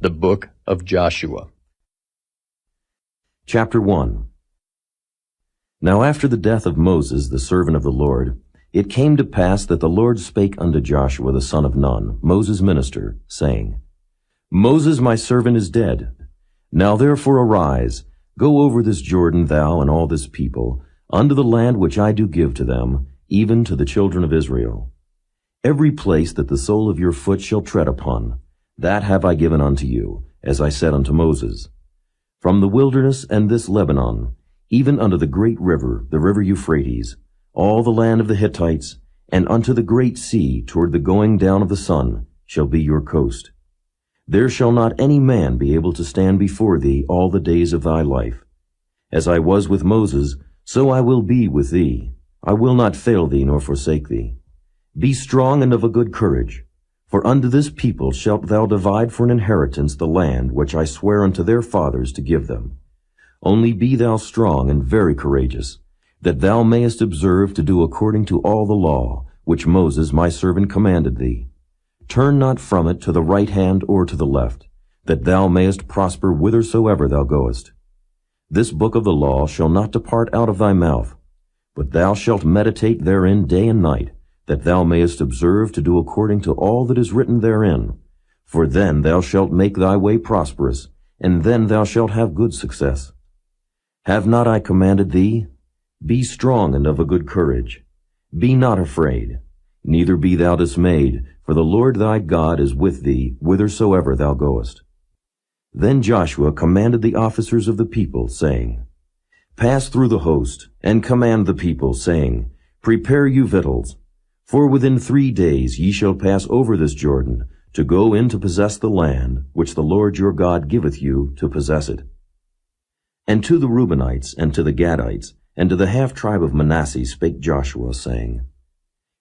The Book of Joshua. Chapter 1. Now after the death of Moses, the servant of the Lord, it came to pass that the Lord spake unto Joshua the son of Nun, Moses' minister, saying, Moses my servant is dead. Now therefore arise, go over this Jordan, thou and all this people, unto the land which I do give to them, even to the children of Israel. Every place that the sole of your foot shall tread upon, that have I given unto you, as I said unto Moses. From the wilderness and this Lebanon, even unto the great river, the river Euphrates, all the land of the Hittites, and unto the great sea toward the going down of the sun, shall be your coast. There shall not any man be able to stand before thee all the days of thy life. As I was with Moses, so I will be with thee. I will not fail thee nor forsake thee. Be strong and of a good courage. For unto this people shalt thou divide for an inheritance the land which I swear unto their fathers to give them. Only be thou strong and very courageous, that thou mayest observe to do according to all the law, which Moses my servant commanded thee. Turn not from it to the right hand or to the left, that thou mayest prosper whithersoever thou goest. This book of the law shall not depart out of thy mouth, but thou shalt meditate therein day and night, that thou mayest observe to do according to all that is written therein. For then thou shalt make thy way prosperous, and then thou shalt have good success. Have not I commanded thee? Be strong and of a good courage. Be not afraid, neither be thou dismayed, for the Lord thy God is with thee whithersoever thou goest. Then Joshua commanded the officers of the people, saying, Pass through the host, and command the people, saying, Prepare you victuals. For within 3 days ye shall pass over this Jordan, to go in to possess the land, which the Lord your God giveth you to possess it. And to the Reubenites, and to the Gadites, and to the half-tribe of Manasseh spake Joshua, saying,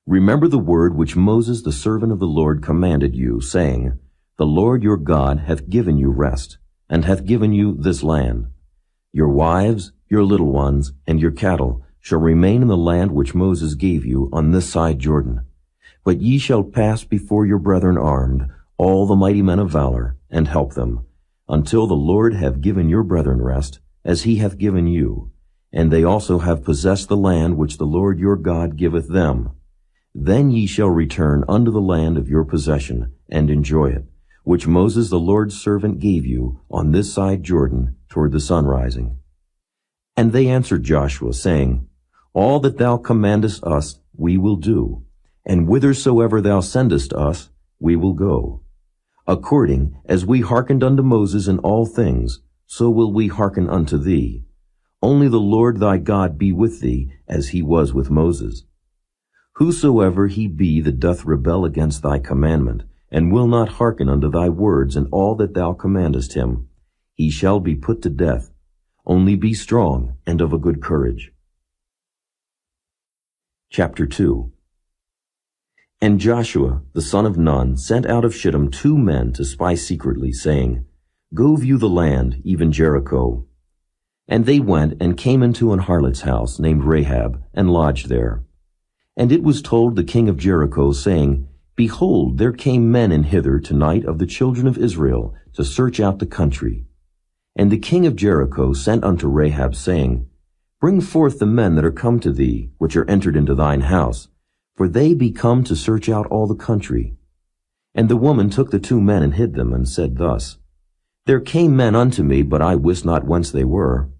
Remember the word which Moses the servant of the Lord commanded you, saying, The Lord your God hath given you rest, and hath given you this land. Your wives, your little ones, and your cattle shall remain in the land which Moses gave you on this side Jordan. But ye shall pass before your brethren armed, all the mighty men of valor, and help them, until the Lord have given your brethren rest, as he hath given you, and they also have possessed the land which the Lord your God giveth them. Then ye shall return unto the land of your possession, and enjoy it, which Moses the Lord's servant gave you on this side Jordan toward the sun rising. And they answered Joshua, saying, All that thou commandest us we will do, and whithersoever thou sendest us we will go. According as we hearkened unto Moses in all things, so will we hearken unto thee. Only the Lord thy God be with thee, as he was with Moses. Whosoever he be that doth rebel against thy commandment, and will not hearken unto thy words in all that thou commandest him, he shall be put to death. Only be strong and of a good courage. Chapter 2. And Joshua the son of Nun sent out of Shittim 2 men to spy secretly, saying, Go view the land, even Jericho. And they went and came into an harlot's house named Rahab, and lodged there. And it was told the king of Jericho, saying, Behold, there came men in hither tonight of the children of Israel, to search out the country. And the king of Jericho sent unto Rahab, saying, Bring forth the men that are come to thee, which are entered into thine house, for they be come to search out all the country. And the woman took the 2 men and hid them, and said thus, There came men unto me, but I wist not whence they were.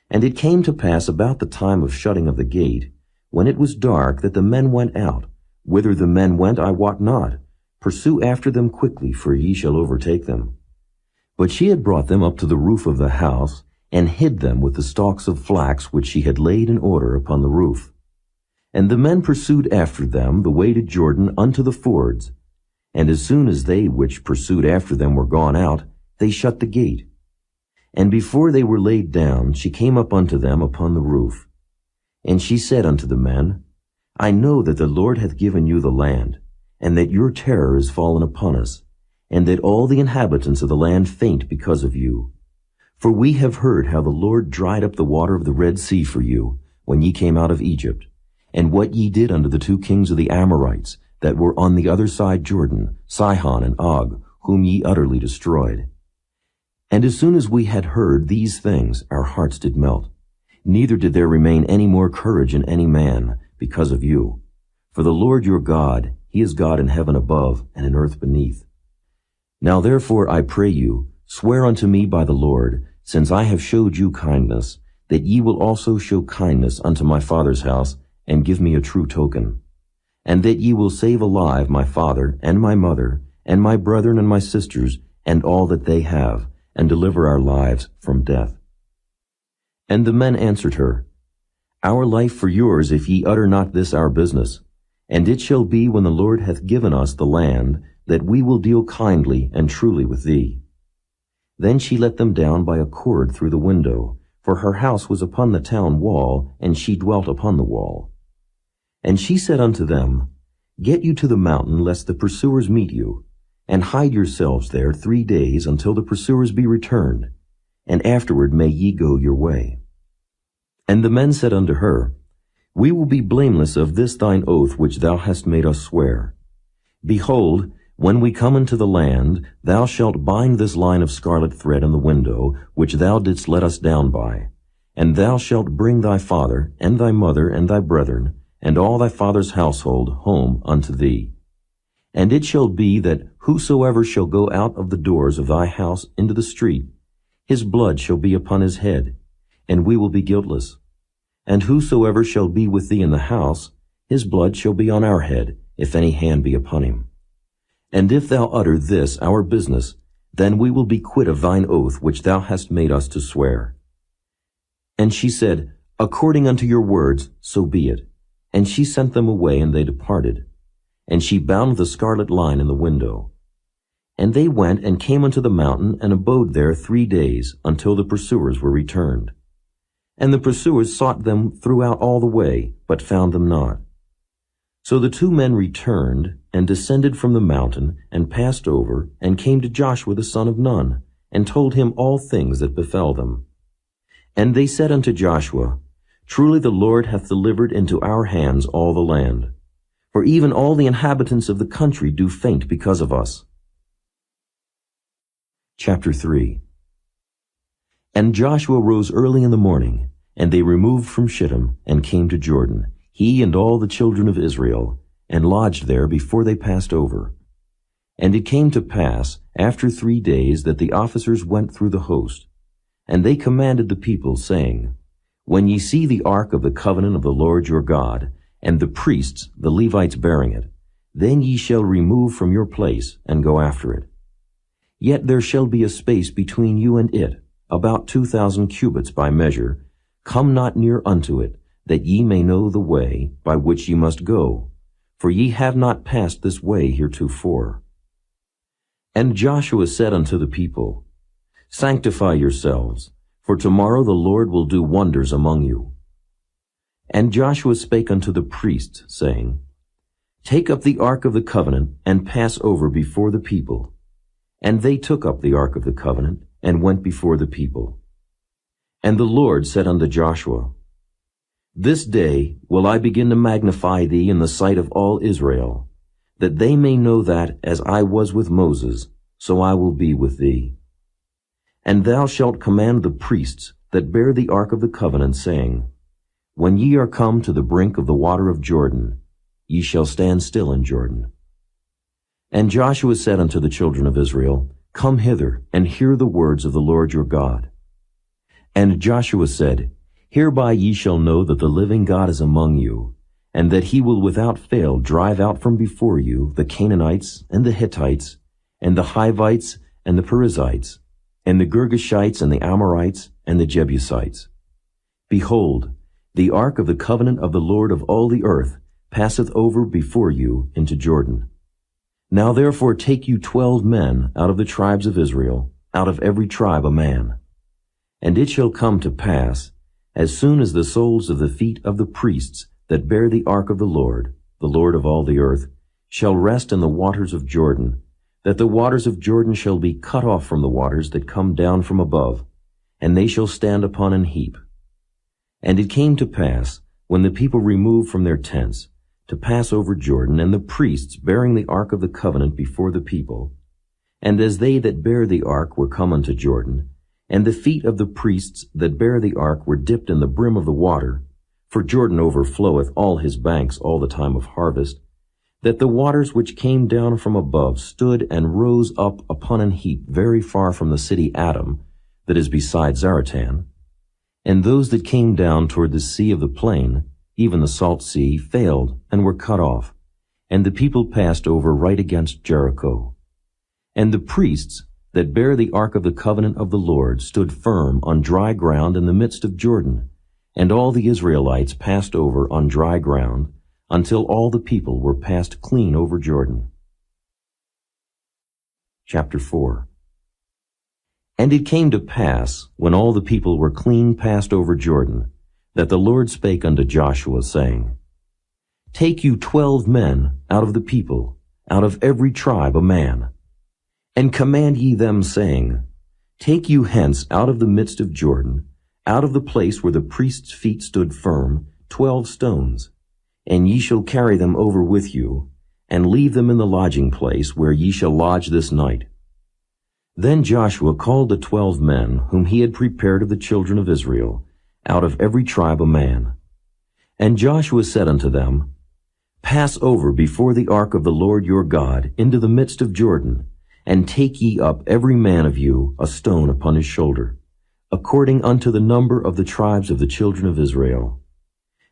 And it came to pass about the time of shutting of the gate, when it was dark, that the men went out. Whither the men went I wot not. Pursue after them quickly, for ye shall overtake them. But she had brought them up to the roof of the house, and hid them with the stalks of flax which she had laid in order upon the roof. And the men pursued after them the way to Jordan unto the fords. And as soon as they which pursued after them were gone out, they shut the gate. And before they were laid down, she came up unto them upon the roof. And she said unto the men, I know that the Lord hath given you the land, and that your terror is fallen upon us, and that all the inhabitants of the land faint because of you. For we have heard how the Lord dried up the water of the Red Sea for you, when ye came out of Egypt, and what ye did unto the 2 kings of the Amorites, that were on the other side Jordan, Sihon and Og, whom ye utterly destroyed. And as soon as we had heard these things, our hearts did melt. Neither did there remain any more courage in any man because of you. For the Lord your God, he is God in heaven above and in earth beneath. Now therefore I pray you, swear unto me by the Lord, since I have showed you kindness, that ye will also show kindness unto my father's house, and give me a true token. And that ye will save alive my father, and my mother, and my brethren and my sisters, and all that they have, and deliver our lives from death. And the men answered her, Our life for yours, if ye utter not this our business. And it shall be, when the Lord hath given us the land, that we will deal kindly and truly with thee. Then she let them down by a cord through the window, for her house was upon the town wall, and she dwelt upon the wall. And she said unto them, Get you to the mountain, lest the pursuers meet you, and hide yourselves there 3 days until the pursuers be returned, and afterward may ye go your way. And the men said unto her, We will be blameless of this thine oath which thou hast made us swear. Behold, when we come into the land, thou shalt bind this line of scarlet thread in the window, which thou didst let us down by, and thou shalt bring thy father, and thy mother, and thy brethren, and all thy father's household home unto thee. And it shall be that whosoever shall go out of the doors of thy house into the street, his blood shall be upon his head, and we will be guiltless. And whosoever shall be with thee in the house, his blood shall be on our head, if any hand be upon him. And if thou utter this our business, then we will be quit of thine oath which thou hast made us to swear. And she said, According unto your words, so be it. And she sent them away, and they departed. And she bound the scarlet line in the window. And they went and came unto the mountain, and abode there 3 days, until the pursuers were returned. And the pursuers sought them throughout all the way, but found them not. So the 2 men returned, and descended from the mountain, and passed over, and came to Joshua the son of Nun, and told him all things that befell them. And they said unto Joshua, Truly the Lord hath delivered into our hands all the land. For even all the inhabitants of the country do faint because of us. Chapter 3. And Joshua rose early in the morning, and they removed from Shittim, and came to Jordan, he and all the children of Israel, and lodged there before they passed over. And it came to pass, after 3 days, that the officers went through the host. And they commanded the people, saying, When ye see the ark of the covenant of the Lord your God, and the priests, the Levites, bearing it, then ye shall remove from your place, and go after it. Yet there shall be a space between you and it, about 2,000 cubits by measure. Come not near unto it, that ye may know the way by which ye must go, for ye have not passed this way heretofore. And Joshua said unto the people, Sanctify yourselves, for tomorrow the Lord will do wonders among you. And Joshua spake unto the priests, saying, Take up the ark of the covenant, and pass over before the people. And they took up the ark of the covenant, and went before the people. And the Lord said unto Joshua, This day will I begin to magnify thee in the sight of all Israel, that they may know that, as I was with Moses, so I will be with thee. And thou shalt command the priests that bear the ark of the covenant, saying, When ye are come to the brink of the water of Jordan, ye shall stand still in Jordan. And Joshua said unto the children of Israel, Come hither, and hear the words of the Lord your God. And Joshua said, Hereby ye shall know that the living God is among you, and that he will without fail drive out from before you the Canaanites, and the Hittites, and the Hivites, and the Perizzites, and the Girgashites, and the Amorites, and the Jebusites. Behold, the ark of the covenant of the Lord of all the earth passeth over before you into Jordan. Now therefore take you 12 men out of the tribes of Israel, out of every tribe a man. And it shall come to pass, as soon as the soles of the feet of the priests that bear the ark of the Lord of all the earth, shall rest in the waters of Jordan, that the waters of Jordan shall be cut off from the waters that come down from above, and they shall stand upon an heap. And it came to pass, when the people removed from their tents, to pass over Jordan, and the priests bearing the ark of the covenant before the people, And as they that bear the ark were come unto Jordan, and the feet of the priests that bear the ark were dipped in the brim of the water, for Jordan overfloweth all his banks all the time of harvest, that the waters which came down from above stood and rose up upon an heap very far from the city Adam, that is beside Zaratan. And those that came down toward the sea of the plain, even the salt sea, failed and were cut off, and the people passed over right against Jericho. And the priests that bear the ark of the covenant of the Lord stood firm on dry ground in the midst of Jordan, and all the Israelites passed over on dry ground, until all the people were passed clean over Jordan. Chapter 4. And it came to pass, when all the people were clean passed over Jordan, that the Lord spake unto Joshua, saying, Take you 12 men out of the people, out of every tribe a man, and command ye them, saying, Take you hence out of the midst of Jordan, out of the place where the priest's feet stood firm, 12 stones, and ye shall carry them over with you, and leave them in the lodging place where ye shall lodge this night. Then Joshua called the 12 men whom he had prepared of the children of Israel, out of every tribe a man. And Joshua said unto them, Pass over before the ark of the Lord your God into the midst of Jordan, and take ye up every man of you a stone upon his shoulder, according unto the number of the tribes of the children of Israel,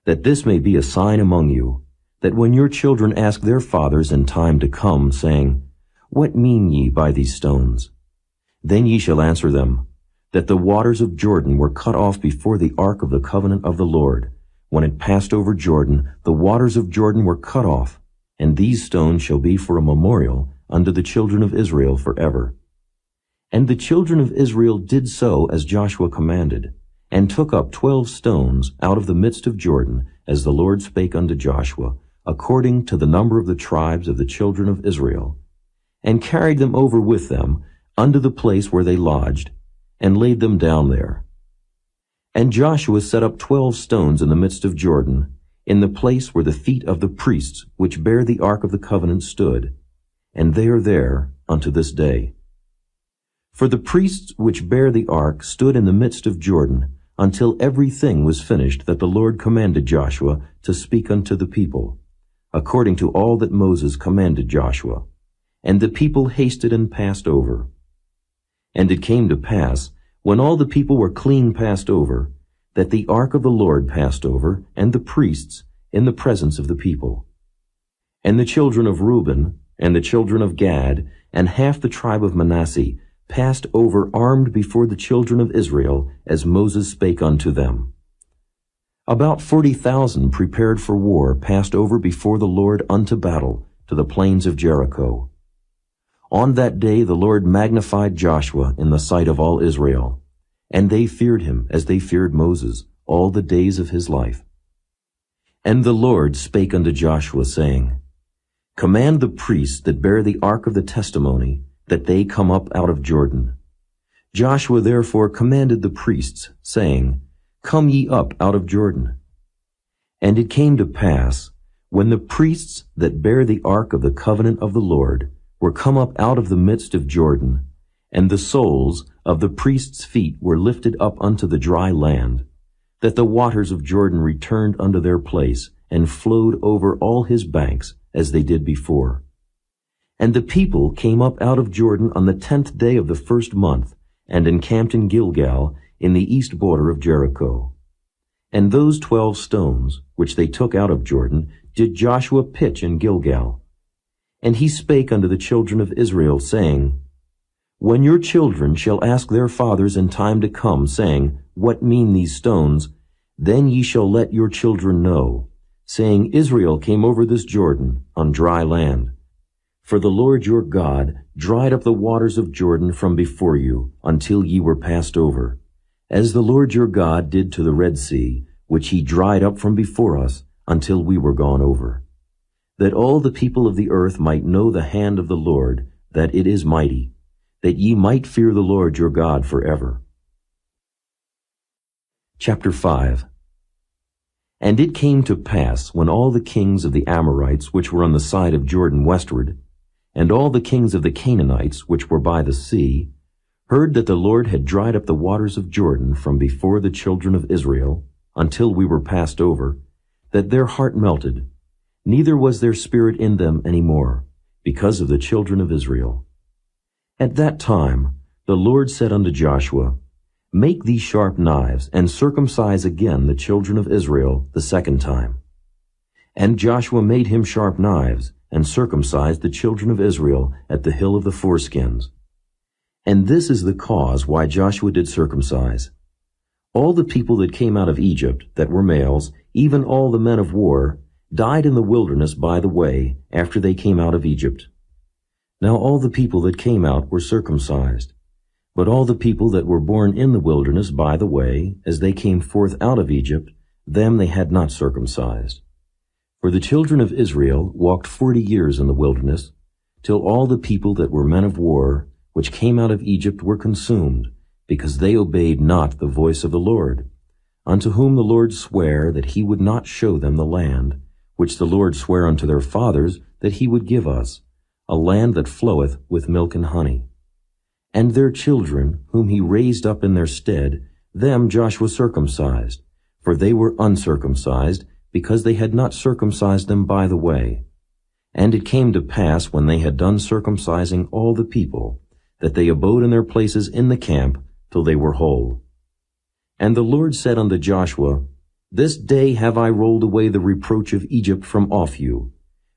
that this may be a sign among you, that when your children ask their fathers in time to come, saying, What mean ye by these stones? Then ye shall answer them, that the waters of Jordan were cut off before the ark of the covenant of the Lord. When it passed over Jordan, the waters of Jordan were cut off, and these stones shall be for a memorial unto the children of Israel forever. And the children of Israel did so as Joshua commanded, and took up 12 stones out of the midst of Jordan, as the Lord spake unto Joshua, according to the number of the tribes of the children of Israel, and carried them over with them unto the place where they lodged, and laid them down there. And Joshua set up 12 stones in the midst of Jordan, in the place where the feet of the priests which bear the ark of the covenant stood, and they are there unto this day. For the priests which bear the ark stood in the midst of Jordan, until everything was finished that the Lord commanded Joshua to speak unto the people, according to all that Moses commanded Joshua. And the people hasted and passed over. And it came to pass, when all the people were clean passed over, that the ark of the Lord passed over, and the priests, in the presence of the people. And the children of Reuben, and the children of Gad, and half the tribe of Manasseh, passed over armed before the children of Israel, as Moses spake unto them. About 40,000 prepared for war passed over before the Lord unto battle, to the plains of Jericho. On that day the Lord magnified Joshua in the sight of all Israel, and they feared him as they feared Moses all the days of his life. And the Lord spake unto Joshua, saying, Command the priests that bear the ark of the testimony, that they come up out of Jordan. Joshua therefore commanded the priests, saying, Come ye up out of Jordan. And it came to pass, when the priests that bear the ark of the covenant of the Lord were come up out of the midst of Jordan, and the soles of the priests' feet were lifted up unto the dry land, that the waters of Jordan returned unto their place, and flowed over all his banks, as they did before. And the people came up out of Jordan on the 10th day of the first month, and encamped in Gilgal, in the east border of Jericho. And those 12 stones, which they took out of Jordan, did Joshua pitch in Gilgal. And he spake unto the children of Israel, saying, When your children shall ask their fathers in time to come, saying, What mean these stones? Then ye shall let your children know, saying, Israel came over this Jordan on dry land. For the Lord your God dried up the waters of Jordan from before you, until ye were passed over, as the Lord your God did to the Red Sea, which he dried up from before us, until we were gone over, that all the people of the earth might know the hand of the Lord, that it is mighty, that ye might fear the Lord your God forever. Chapter 5. And it came to pass, when all the kings of the Amorites which were on the side of Jordan westward, and all the kings of the Canaanites, which were by the sea, heard that the Lord had dried up the waters of Jordan from before the children of Israel, until we were passed over, that their heart melted, neither was their spirit in them any more, because of the children of Israel. At that time the Lord said unto Joshua, Make thee sharp knives, and circumcise again the children of Israel the second time. And Joshua made him sharp knives, and circumcised the children of Israel at the hill of the foreskins. And this is the cause why Joshua did circumcise. All the people that came out of Egypt, that were males, even all the men of war, died in the wilderness by the way, after they came out of Egypt. Now all the people that came out were circumcised. But all the people that were born in the wilderness by the way, as they came forth out of Egypt, them they had not circumcised. For the children of Israel walked 40 years in the wilderness, till all the people that were men of war, which came out of Egypt, were consumed, because they obeyed not the voice of the Lord, unto whom the Lord sware that he would not show them the land, which the Lord sware unto their fathers that he would give us, a land that floweth with milk and honey. And their children, whom he raised up in their stead, them Joshua circumcised, for they were uncircumcised, because they had not circumcised them by the way. And it came to pass, when they had done circumcising all the people, that they abode in their places in the camp till they were whole. And the Lord said unto Joshua, This day have I rolled away the reproach of Egypt from off you.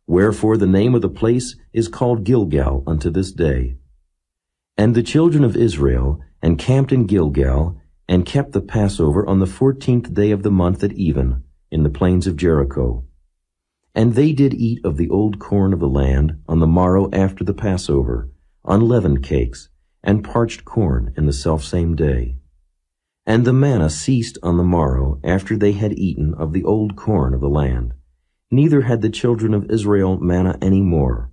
Wherefore the name of the place is called Gilgal unto this day. And the children of Israel encamped in Gilgal, and kept the Passover on the 14th day of the month at even, in the plains of Jericho. And they did eat of the old corn of the land on the morrow after the Passover, unleavened cakes, and parched corn in the selfsame day. And the manna ceased on the morrow after they had eaten of the old corn of the land. Neither had the children of Israel manna any more.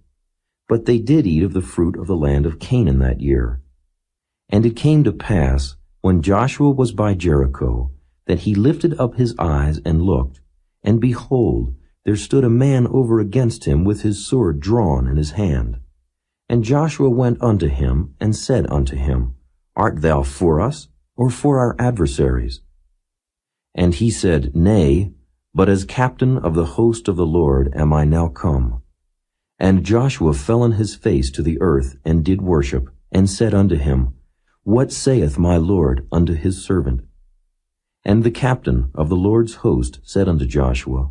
But they did eat of the fruit of the land of Canaan that year. And it came to pass, when Joshua was by Jericho, that he lifted up his eyes and looked, and behold, there stood a man over against him with his sword drawn in his hand. And Joshua went unto him, and said unto him, Art thou for us, or for our adversaries? And he said, Nay, but as captain of the host of the Lord am I now come. And Joshua fell on his face to the earth, and did worship, and said unto him, What saith my Lord unto his servant? And the captain of the Lord's host said unto Joshua,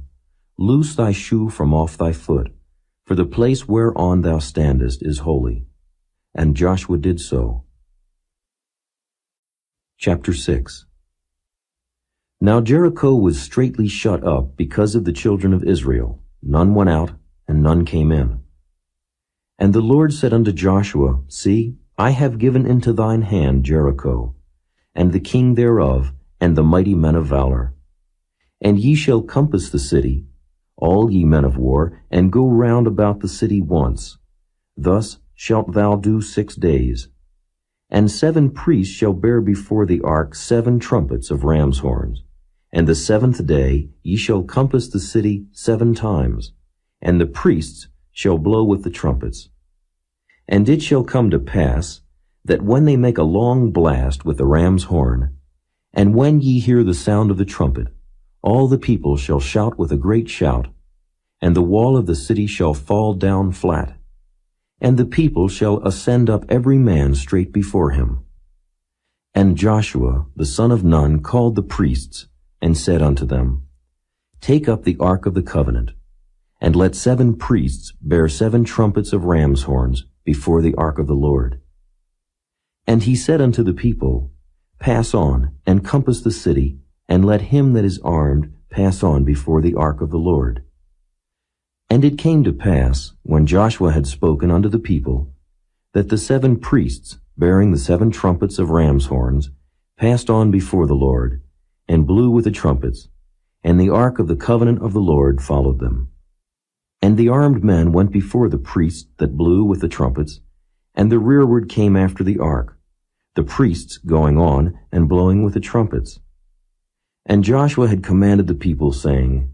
Loose thy shoe from off thy foot, for the place whereon thou standest is holy. And Joshua did so. Chapter 6. Now Jericho was straitly shut up because of the children of Israel. None went out, and none came in. And the Lord said unto Joshua, See, I have given into thine hand Jericho, and the king thereof, and the mighty men of valor. And ye shall compass the city, all ye men of war, and go round about the city once. Thus shalt thou do 6 days. And 7 priests shall bear before the ark 7 trumpets of ram's horns. And the 7th day ye shall compass the city 7 times, and the priests shall blow with the trumpets. And it shall come to pass, that when they make a long blast with the ram's horn, and when ye hear the sound of the trumpet, all the people shall shout with a great shout, and the wall of the city shall fall down flat, and the people shall ascend up every man straight before him. And Joshua the son of Nun called the priests, and said unto them, Take up the ark of the covenant, and let 7 priests bear 7 trumpets of ram's horns before the ark of the Lord. And he said unto the people, Pass on, and compass the city, and let him that is armed pass on before the ark of the Lord. And it came to pass, when Joshua had spoken unto the people, that the 7 priests, bearing the 7 trumpets of ram's horns, passed on before the Lord, and blew with the trumpets, and the ark of the covenant of the Lord followed them. And the armed men went before the priests that blew with the trumpets, and the rearward came after the ark, the priests going on and blowing with the trumpets. And Joshua had commanded the people, saying,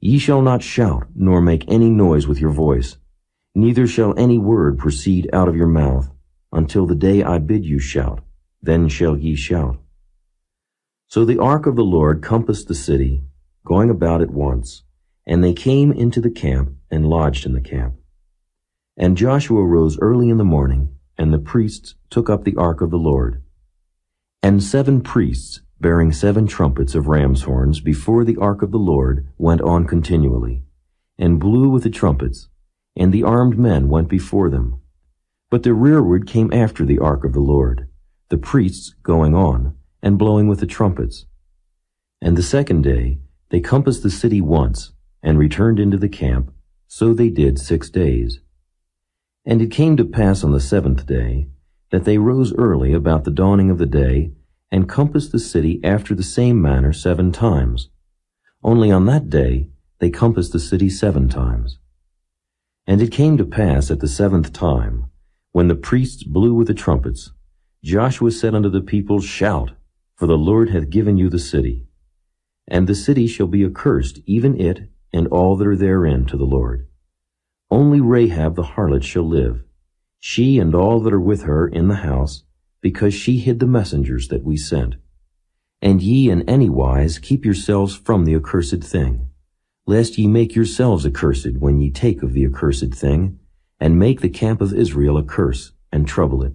Ye shall not shout, nor make any noise with your voice, Neither shall any word proceed out of your mouth, until the day I bid you shout, then shall ye shout. So the ark of the Lord compassed the city, going about it once, and they came into the camp and lodged in the camp. And Joshua rose early in the morning, and the priests took up the ark of the Lord. And 7 priests, bearing 7 trumpets of ram's horns before the ark of the Lord, went on continually, and blew with the trumpets, and the armed men went before them. But the rearward came after the ark of the Lord, the priests going on, and blowing with the trumpets. And the second day they compassed the city once, and returned into the camp, so they did 6 days. And it came to pass on the 7th day, that they rose early about the dawning of the day, and compassed the city after the same manner 7 times. Only on that day they compassed the city 7 times. And it came to pass at the 7th time, when the priests blew with the trumpets, Joshua said unto the people, Shout, for the Lord hath given you the city. And the city shall be accursed, even it, and all that are therein, to the Lord. Only Rahab the harlot shall live, she and all that are with her in the house, because she hid the messengers that we sent. And ye in any wise keep yourselves from the accursed thing, lest ye make yourselves accursed when ye take of the accursed thing, and make the camp of Israel a curse, and trouble it.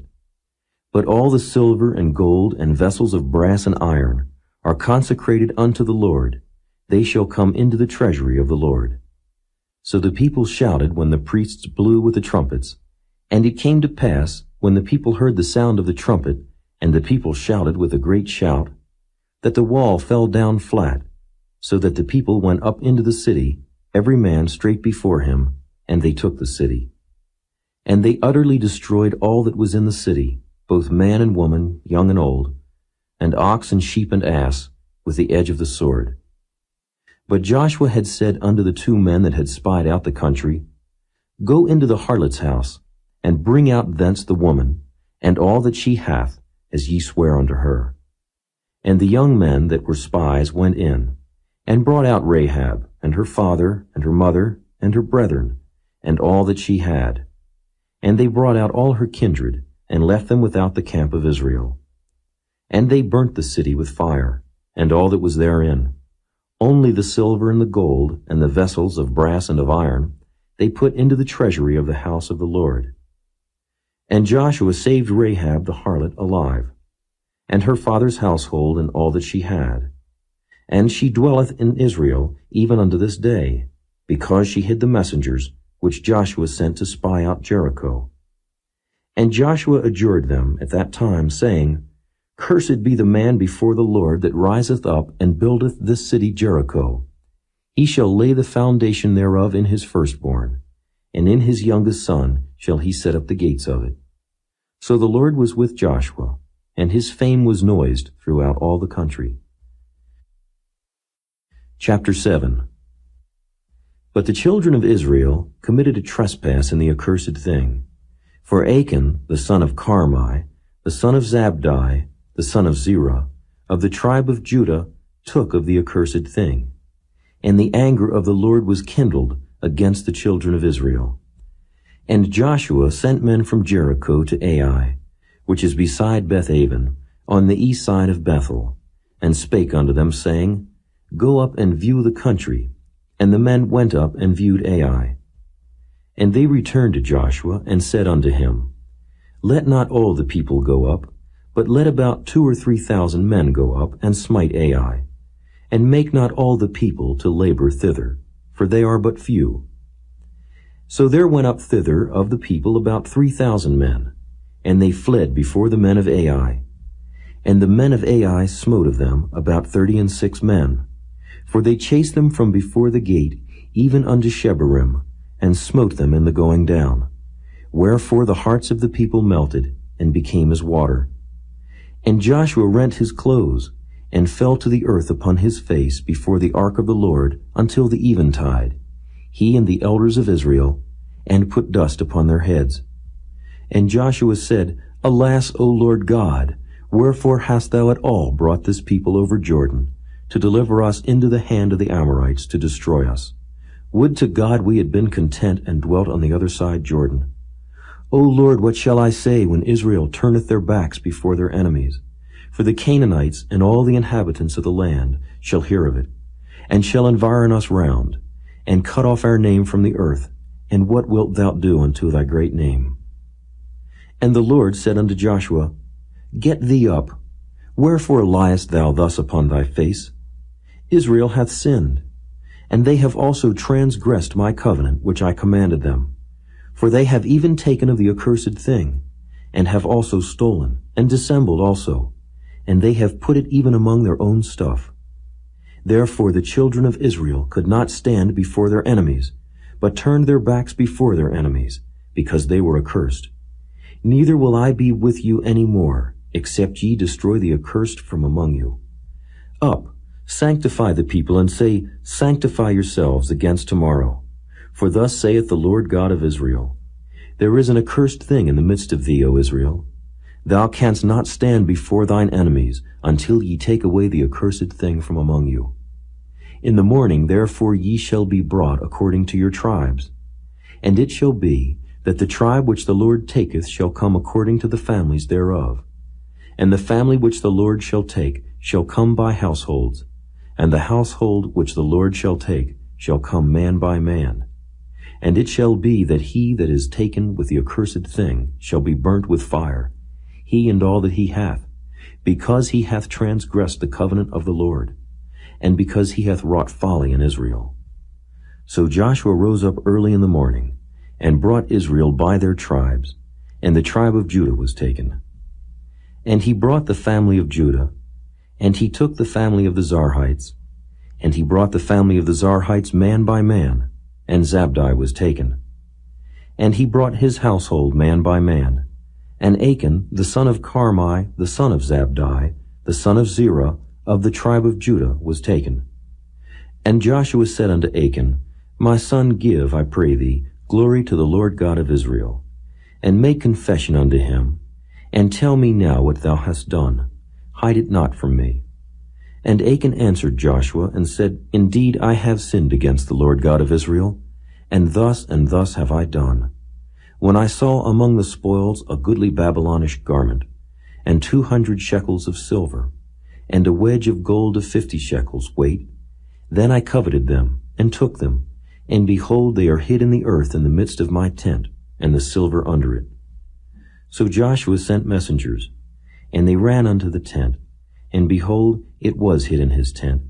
But all the silver and gold and vessels of brass and iron are consecrated unto the Lord. They shall come into the treasury of the Lord. So the people shouted when the priests blew with the trumpets. And it came to pass, when the people heard the sound of the trumpet, and the people shouted with a great shout, that the wall fell down flat, so that the people went up into the city, every man straight before him, and they took the city. And they utterly destroyed all that was in the city, both man and woman, young and old, and ox and sheep and ass, with the edge of the sword. But Joshua had said unto the 2 men that had spied out the country, Go into the harlot's house, and bring out thence the woman, and all that she hath, as ye swear unto her. And the young men that were spies went in, and brought out Rahab, and her father, and her mother, and her brethren, and all that she had. And they brought out all her kindred, and left them without the camp of Israel. And they burnt the city with fire, and all that was therein. Only the silver and the gold, and the vessels of brass and of iron, they put into the treasury of the house of the Lord. And Joshua saved Rahab the harlot alive, and her father's household and all that she had. And she dwelleth in Israel even unto this day, because she hid the messengers which Joshua sent to spy out Jericho. And Joshua adjured them at that time, saying, Cursed be the man before the Lord that riseth up and buildeth this city Jericho. He shall lay the foundation thereof in his firstborn, and in his youngest son shall he set up the gates of it. So the Lord was with Joshua, and his fame was noised throughout all the country. Chapter 7. But the children of Israel committed a trespass in the accursed thing. For Achan, the son of Carmi, the son of Zabdi, the son of Zerah, of the tribe of Judah, took of the accursed thing. And the anger of the Lord was kindled against the children of Israel. And Joshua sent men from Jericho to Ai, which is beside Bethaven, on the east side of Bethel, and spake unto them, saying, Go up and view the country. And the men went up and viewed Ai. And they returned to Joshua, and said unto him, Let not all the people go up, but let about 2,000 or 3,000 men go up, and smite Ai. And make not all the people to labor thither, for they are but few. So there went up thither of the people about 3,000 men, and they fled before the men of Ai. And the men of Ai smote of them about 36 men, for they chased them from before the gate, even unto Shebarim, and smote them in the going down. Wherefore the hearts of the people melted, and became as water. And Joshua rent his clothes, and fell to the earth upon his face before the ark of the Lord until the eventide, he and the elders of Israel, and put dust upon their heads. And Joshua said, Alas, O Lord God, wherefore hast thou at all brought this people over Jordan, to deliver us into the hand of the Amorites to destroy us? Would to God we had been content and dwelt on the other side Jordan. O Lord, what shall I say when Israel turneth their backs before their enemies? For the Canaanites and all the inhabitants of the land shall hear of it, and shall environ us round, and cut off our name from the earth. And what wilt thou do unto thy great name? And the Lord said unto Joshua, Get thee up. Wherefore liest thou thus upon thy face? Israel hath sinned, and they have also transgressed my covenant which I commanded them. For they have even taken of the accursed thing, and have also stolen, and dissembled also, and they have put it even among their own stuff. Therefore the children of Israel could not stand before their enemies, but turned their backs before their enemies, because they were accursed. Neither will I be with you any more, except ye destroy the accursed from among you. Up, sanctify the people, and say, Sanctify yourselves against tomorrow. For thus saith the Lord God of Israel, There is an accursed thing in the midst of thee, O Israel. Thou canst not stand before thine enemies, until ye take away the accursed thing from among you. In the morning therefore ye shall be brought according to your tribes. And it shall be, that the tribe which the Lord taketh shall come according to the families thereof. And the family which the Lord shall take shall come by households, and the household which the Lord shall take shall come man by man. And it shall be that he that is taken with the accursed thing shall be burnt with fire, he and all that he hath, because he hath transgressed the covenant of the Lord, and because he hath wrought folly in Israel. So Joshua rose up early in the morning, and brought Israel by their tribes, and the tribe of Judah was taken. And he brought the family of Judah, and he took the family of the Zarhites, and he brought the family of the Zarhites man by man, and Zabdi was taken. And he brought his household man by man, and Achan, the son of Carmi, the son of Zabdi, the son of Zerah, of the tribe of Judah, was taken. And Joshua said unto Achan, My son, give, I pray thee, glory to the Lord God of Israel, and make confession unto him, and tell me now what thou hast done. Hide it not from me. And Achan answered Joshua, and said, Indeed, I have sinned against the Lord God of Israel, and thus have I done. When I saw among the spoils a goodly Babylonish garment, and 200 shekels of silver, and a wedge of gold of 50 shekels weight, then I coveted them, and took them, and behold, they are hid in the earth in the midst of my tent, and the silver under it. So Joshua sent messengers, and they ran unto the tent, and behold, it was hid in his tent,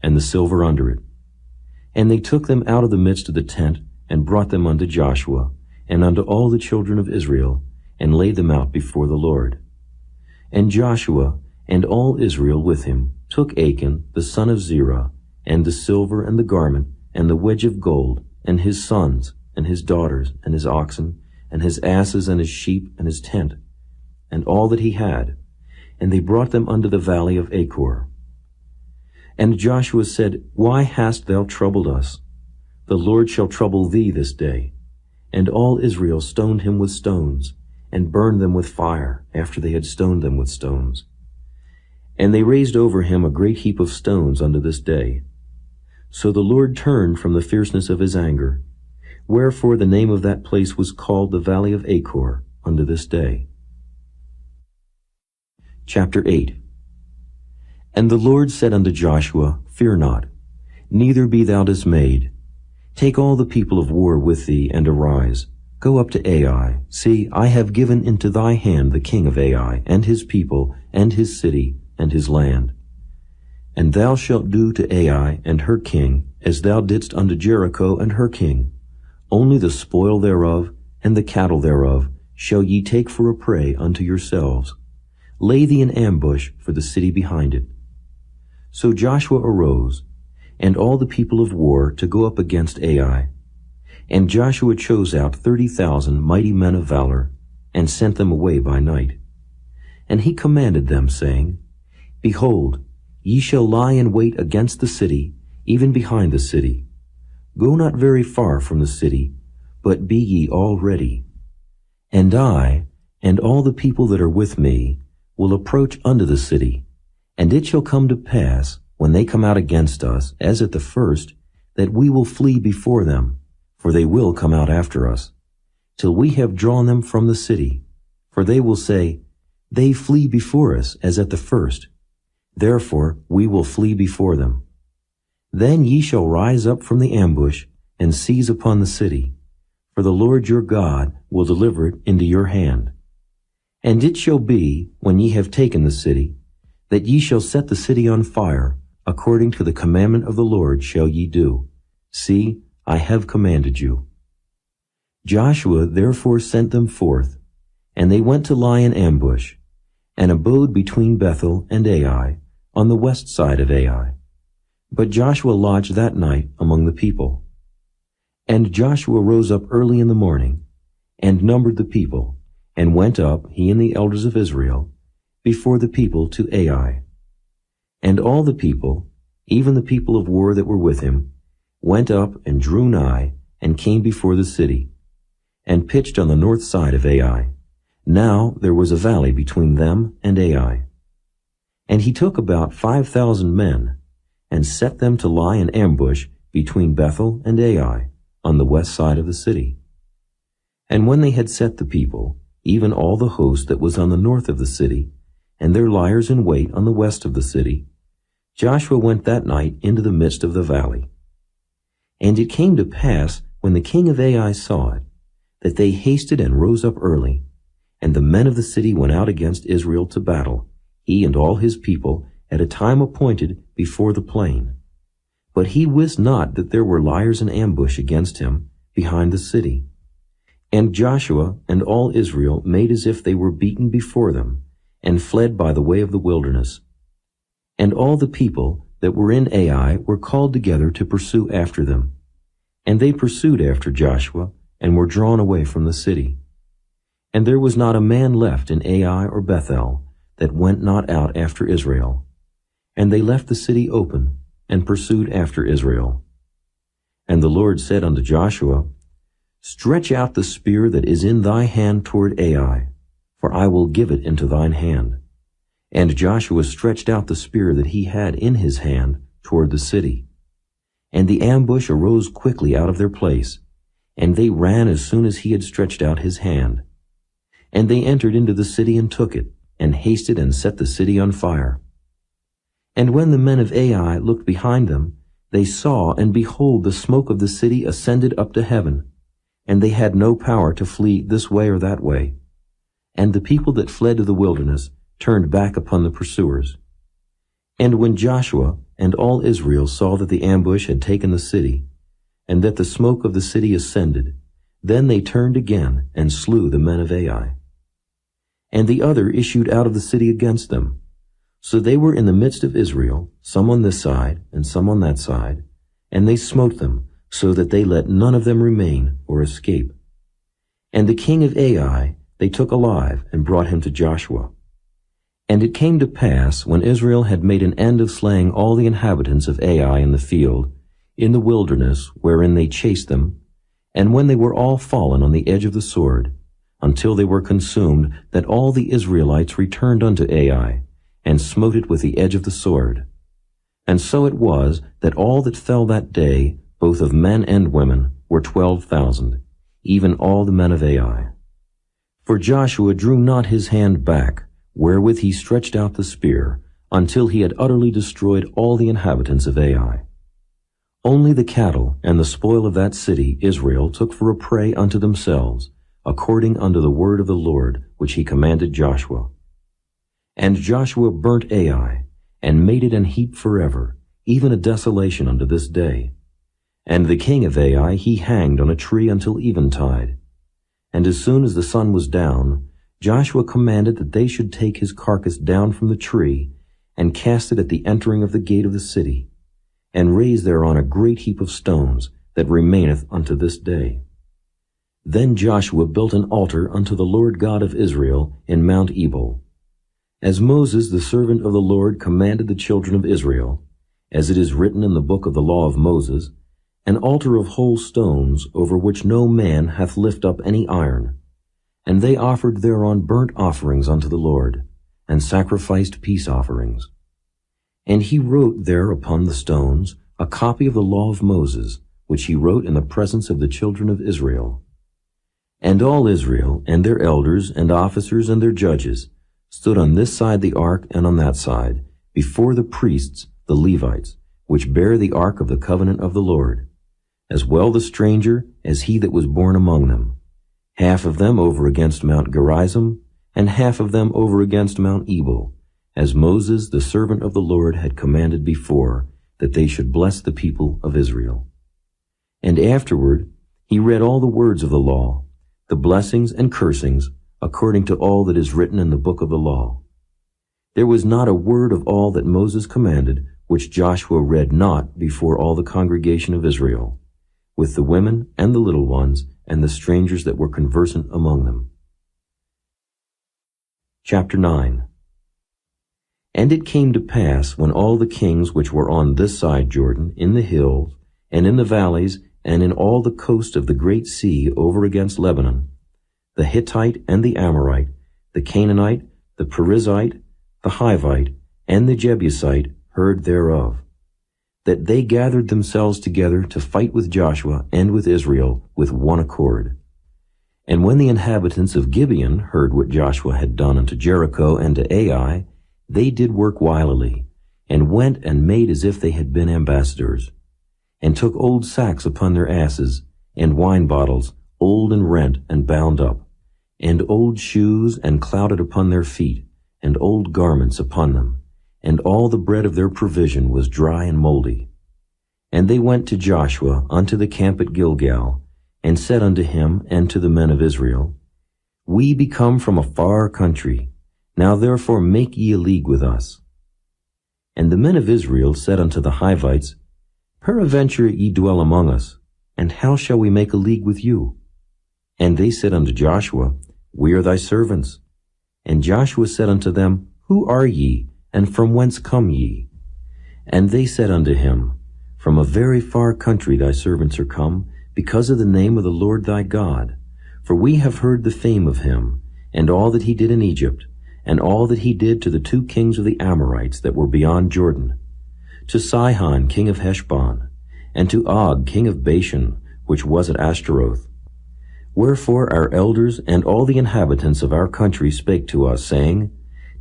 and the silver under it. And they took them out of the midst of the tent, and brought them unto Joshua, and unto all the children of Israel, and laid them out before the Lord. And Joshua, and all Israel with him, took Achan, the son of Zerah, and the silver, and the garment, and the wedge of gold, and his sons, and his daughters, and his oxen, and his asses, and his sheep, and his tent, and all that he had, and they brought them unto the valley of Achor. And Joshua said, Why hast thou troubled us? The Lord shall trouble thee this day. And all Israel stoned him with stones, and burned them with fire, after they had stoned them with stones. And they raised over him a great heap of stones unto this day. So the Lord turned from the fierceness of his anger, wherefore the name of that place was called the Valley of Achor unto this day. Chapter 8. And the Lord said unto Joshua, Fear not, neither be thou dismayed. Take all the people of war with thee, and arise. Go up to Ai. See, I have given into thy hand the king of Ai, and his people, and his city, and his land. And thou shalt do to Ai and her king, as thou didst unto Jericho and her king. Only the spoil thereof, and the cattle thereof, shall ye take for a prey unto yourselves. Lay thee in ambush for the city behind it. So Joshua arose, and all the people of war to go up against Ai. And Joshua chose out 30,000 mighty men of valor, and sent them away by night. And he commanded them, saying, Behold, ye shall lie in wait against the city, even behind the city. Go not very far from the city, but be ye all ready. And I, and all the people that are with me, will approach unto the city. And it shall come to pass, when they come out against us, as at the first, that we will flee before them, for they will come out after us, till we have drawn them from the city. For they will say, They flee before us as at the first. Therefore we will flee before them. Then ye shall rise up from the ambush, and seize upon the city, for the Lord your God will deliver it into your hand. And it shall be, when ye have taken the city, that ye shall set the city on fire, according to the commandment of the Lord shall ye do. See, I have commanded you. Joshua therefore sent them forth, and they went to lie in ambush, and abode between Bethel and Ai, on the west side of Ai. But Joshua lodged that night among the people. And Joshua rose up early in the morning, and numbered the people, and went up, he and the elders of Israel, before the people to Ai. And all the people, even the people of war that were with him, went up and drew nigh, and came before the city, and pitched on the north side of Ai. Now there was a valley between them and Ai. And he took about 5,000 men, and set them to lie in ambush between Bethel and Ai, on the west side of the city. And when they had set the people, even all the host that was on the north of the city, and their liers in wait on the west of the city, Joshua went that night into the midst of the valley. And it came to pass, when the king of Ai saw it, that they hasted and rose up early, and the men of the city went out against Israel to battle, he and all his people, at a time appointed before the plain. But he wist not that there were liers in ambush against him behind the city. And Joshua and all Israel made as if they were beaten before them, and fled by the way of the wilderness. And all the people that were in Ai were called together to pursue after them. And they pursued after Joshua, and were drawn away from the city. And there was not a man left in Ai or Bethel that went not out after Israel. And they left the city open, and pursued after Israel. And the Lord said unto Joshua, Stretch out the spear that is in thy hand toward Ai, for I will give it into thine hand. And Joshua stretched out the spear that he had in his hand toward the city. And the ambush arose quickly out of their place, and they ran as soon as he had stretched out his hand. And they entered into the city and took it, and hasted and set the city on fire. And when the men of Ai looked behind them, they saw, and behold, the smoke of the city ascended up to heaven, and they had no power to flee this way or that way. And the people that fled to the wilderness turned back upon the pursuers. And when Joshua and all Israel saw that the ambush had taken the city, and that the smoke of the city ascended, then they turned again and slew the men of Ai. And the other issued out of the city against them. So they were in the midst of Israel, some on this side and some on that side, and they smote them, so that they let none of them remain or escape. And the king of Ai they took alive and brought him to Joshua. And it came to pass, when Israel had made an end of slaying all the inhabitants of Ai in the field, in the wilderness wherein they chased them, and when they were all fallen on the edge of the sword, until they were consumed, that all the Israelites returned unto Ai, and smote it with the edge of the sword. And so it was, that all that fell that day, both of men and women, were 12,000, even all the men of Ai. For Joshua drew not his hand back, wherewith he stretched out the spear, until he had utterly destroyed all the inhabitants of Ai. Only the cattle and the spoil of that city Israel took for a prey unto themselves, according unto the word of the Lord, which he commanded Joshua. And Joshua burnt Ai, and made it an heap forever, even a desolation unto this day. And the king of Ai he hanged on a tree until eventide. And as soon as the sun was down, Joshua commanded that they should take his carcass down from the tree, and cast it at the entering of the gate of the city, and raise thereon a great heap of stones, that remaineth unto this day. Then Joshua built an altar unto the Lord God of Israel in Mount Ebal, as Moses the servant of the Lord commanded the children of Israel, as it is written in the book of the law of Moses, an altar of whole stones, over which no man hath lift up any iron. And they offered thereon burnt offerings unto the Lord, and sacrificed peace offerings. And he wrote there upon the stones, a copy of the law of Moses, which he wrote in the presence of the children of Israel. And all Israel, and their elders, and officers, and their judges, stood on this side the ark and on that side, before the priests, the Levites, which bear the ark of the covenant of the Lord, as well the stranger as he that was born among them, half of them over against Mount Gerizim, and half of them over against Mount Ebal, as Moses the servant of the Lord had commanded before, that they should bless the people of Israel. And afterward he read all the words of the law, the blessings and cursings, according to all that is written in the book of the law. There was not a word of all that Moses commanded, which Joshua read not before all the congregation of Israel, with the women and the little ones, and the strangers that were conversant among them. Chapter 9. And it came to pass, when all the kings which were on this side Jordan, in the hills, and in the valleys, and in all the coast of the great sea over against Lebanon, the Hittite and the Amorite, the Canaanite, the Perizzite, the Hivite, and the Jebusite heard thereof, that they gathered themselves together to fight with Joshua and with Israel with one accord. And when the inhabitants of Gibeon heard what Joshua had done unto Jericho and to Ai, they did work wilily, and went and made as if they had been ambassadors, and took old sacks upon their asses, and wine bottles, old and rent and bound up, and old shoes and clouded upon their feet, and old garments upon them, and all the bread of their provision was dry and moldy. And they went to Joshua unto the camp at Gilgal, and said unto him and to the men of Israel, We be come from a far country, now therefore make ye a league with us. And the men of Israel said unto the Hivites, Peradventure ye dwell among us, and how shall we make a league with you? And they said unto Joshua, We are thy servants. And Joshua said unto them, Who are ye, and from whence come ye? And they said unto him, From a very far country thy servants are come, because of the name of the Lord thy God. For we have heard the fame of him, and all that he did in Egypt, and all that he did to the 2 kings of the Amorites that were beyond Jordan, to Sihon king of Heshbon, and to Og king of Bashan, which was at Ashtaroth. Wherefore our elders and all the inhabitants of our country spake to us, saying,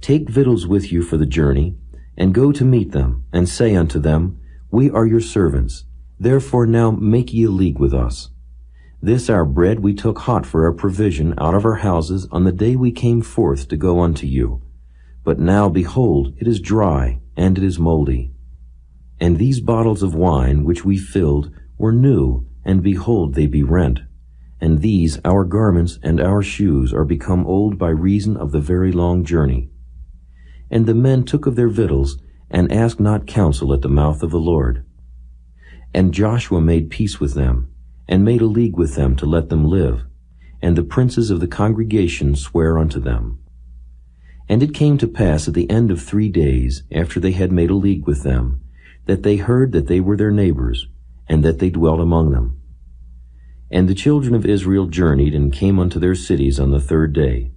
Take victuals with you for the journey, and go to meet them, and say unto them, We are your servants, therefore now make ye a league with us. This our bread we took hot for our provision out of our houses on the day we came forth to go unto you. But now, behold, it is dry, and it is moldy. And these bottles of wine which we filled were new, and behold, they be rent. And these, our garments and our shoes, are become old by reason of the very long journey. And the men took of their victuals, and asked not counsel at the mouth of the Lord. And Joshua made peace with them, and made a league with them to let them live, and the princes of the congregation sware unto them. And it came to pass at the end of 3 days, after they had made a league with them, that they heard that they were their neighbors, and that they dwelt among them. And the children of Israel journeyed and came unto their cities on the 3rd day.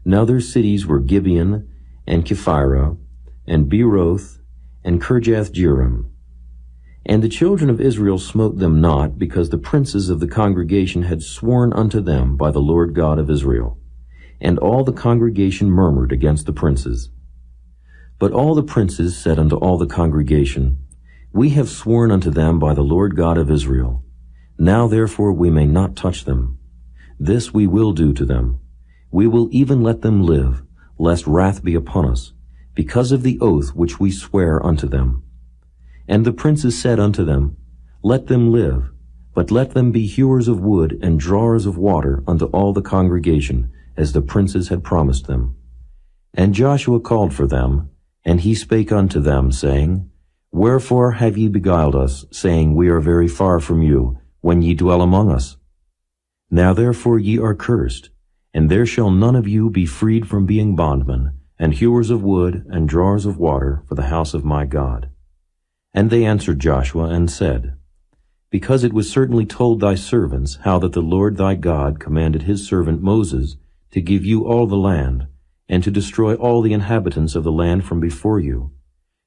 Now their cities were Gibeon, and Kephirah, and Beeroth, and Kirjath-jearim. And the children of Israel smote them not, because the princes of the congregation had sworn unto them by the Lord God of Israel. And all the congregation murmured against the princes. But all the princes said unto all the congregation, We have sworn unto them by the Lord God of Israel. Now therefore we may not touch them. This we will do to them. We will even let them live, lest wrath be upon us, because of the oath which we swear unto them. And the princes said unto them, Let them live, but let them be hewers of wood and drawers of water unto all the congregation, as the princes had promised them. And Joshua called for them, and he spake unto them, saying, Wherefore have ye beguiled us, saying, We are very far from you, when ye dwell among us? Now therefore ye are cursed, and there shall none of you be freed from being bondmen, and hewers of wood and drawers of water for the house of my God. And they answered Joshua and said, Because it was certainly told thy servants how that the Lord thy God commanded his servant Moses to give you all the land, and to destroy all the inhabitants of the land from before you.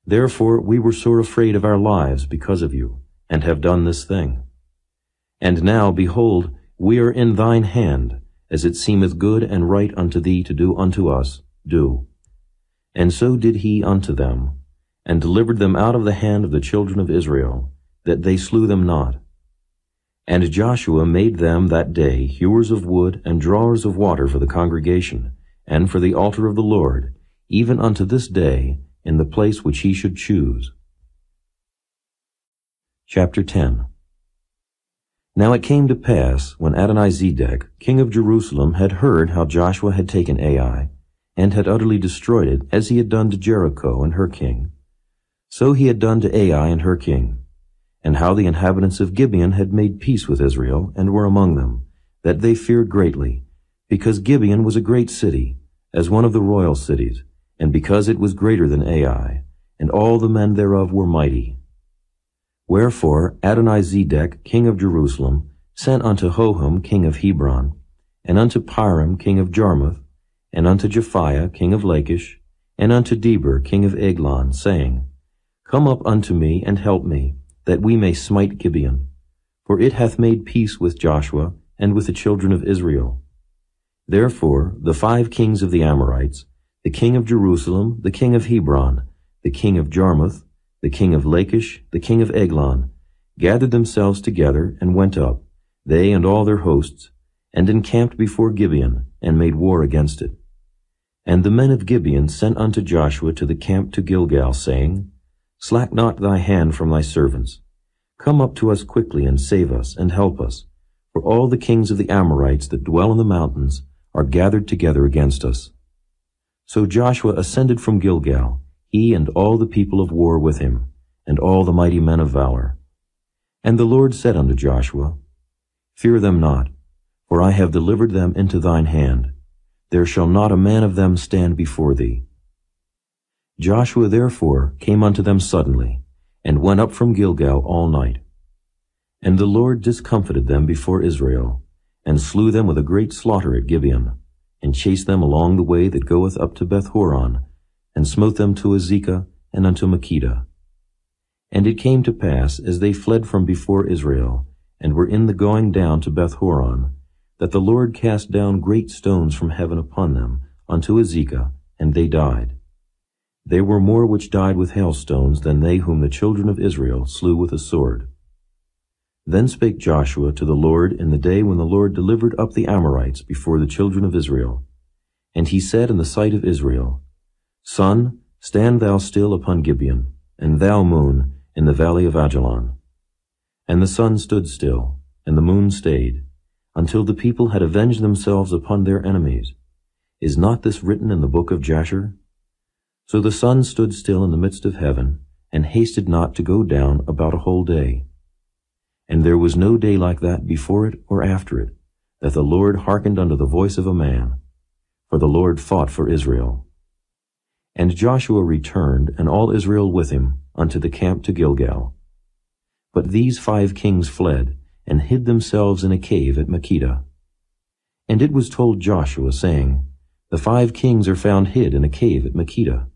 Therefore we were sore afraid of our lives because of you, and have done this thing. And now, behold, we are in thine hand, as it seemeth good and right unto thee to do unto us, do. And so did he unto them, and delivered them out of the hand of the children of Israel, that they slew them not. And Joshua made them that day hewers of wood and drawers of water for the congregation, and for the altar of the Lord, even unto this day, in the place which he should choose. Chapter 10. Now it came to pass, when Adonizedec, king of Jerusalem, had heard how Joshua had taken Ai, and had utterly destroyed it, as he had done to Jericho and her king, so he had done to Ai and her king, and how the inhabitants of Gibeon had made peace with Israel, and were among them, that they feared greatly, because Gibeon was a great city, as one of the royal cities, and because it was greater than Ai, and all the men thereof were mighty. Wherefore Adonizedec, king of Jerusalem, sent unto Hoham, king of Hebron, and unto Piram, king of Jarmuth, and unto Japhiah, king of Lachish, and unto Deber, king of Eglon, saying, Come up unto me, and help me, that we may smite Gibeon, for it hath made peace with Joshua, and with the children of Israel. Therefore the 5 kings of the Amorites, the king of Jerusalem, the king of Hebron, the king of Jarmuth, the king of Lachish, the king of Eglon, gathered themselves together, and went up, they and all their hosts, and encamped before Gibeon, and made war against it. And the men of Gibeon sent unto Joshua to the camp to Gilgal, saying, Slack not thy hand from thy servants. Come up to us quickly, and save us, and help us, for all the kings of the Amorites that dwell in the mountains are gathered together against us. So Joshua ascended from Gilgal, he and all the people of war with him, and all the mighty men of valor. And the Lord said unto Joshua, Fear them not, for I have delivered them into thine hand. There shall not a man of them stand before thee. Joshua therefore came unto them suddenly, and went up from Gilgal all night. And the Lord discomfited them before Israel, and slew them with a great slaughter at Gibeon, and chased them along the way that goeth up to Bethhoron, and smote them to Azekah and unto Makkedah. And it came to pass, as they fled from before Israel, and were in the going down to Bethhoron, that the Lord cast down great stones from heaven upon them, unto Azekah, and they died. There were more which died with hailstones than they whom the children of Israel slew with a sword. Then spake Joshua to the Lord in the day when the Lord delivered up the Amorites before the children of Israel. And he said in the sight of Israel, Sun, stand thou still upon Gibeon, and thou, moon, in the valley of Ajalon. And the sun stood still, and the moon stayed, until the people had avenged themselves upon their enemies. Is not this written in the book of Jasher? So the sun stood still in the midst of heaven, and hasted not to go down about a whole day. And there was no day like that before it or after it, that the Lord hearkened unto the voice of a man. For the Lord fought for Israel. And Joshua returned, and all Israel with him, unto the camp to Gilgal. But these 5 kings fled, and hid themselves in a cave at Makkedah. And it was told Joshua, saying, The 5 kings are found hid in a cave at Makkedah.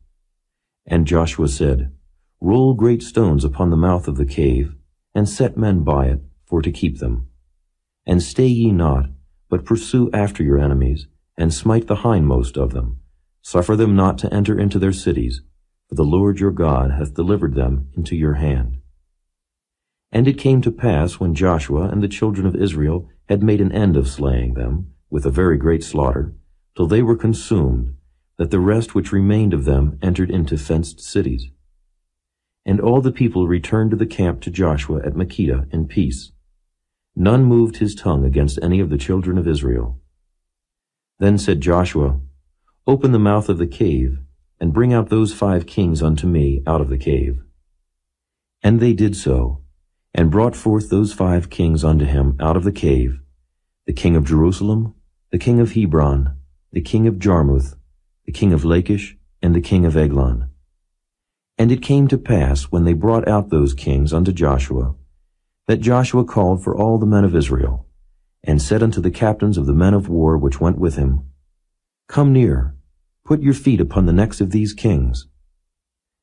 And Joshua said, Roll great stones upon the mouth of the cave, and set men by it, for to keep them. And stay ye not, but pursue after your enemies, and smite the hindmost of them. Suffer them not to enter into their cities, for the Lord your God hath delivered them into your hand. And it came to pass, when Joshua and the children of Israel had made an end of slaying them, with a very great slaughter, till they were consumed, that the rest which remained of them entered into fenced cities. And all the people returned to the camp to Joshua at Makkedah in peace. None moved his tongue against any of the children of Israel. Then said Joshua, Open the mouth of the cave, and bring out those 5 kings unto me out of the cave. And they did so, and brought forth those 5 kings unto him out of the cave, the king of Jerusalem, the king of Hebron, the king of Jarmuth, the king of Lachish, and the king of Eglon. And it came to pass, when they brought out those kings unto Joshua, that Joshua called for all the men of Israel, and said unto the captains of the men of war which went with him, Come near, put your feet upon the necks of these kings.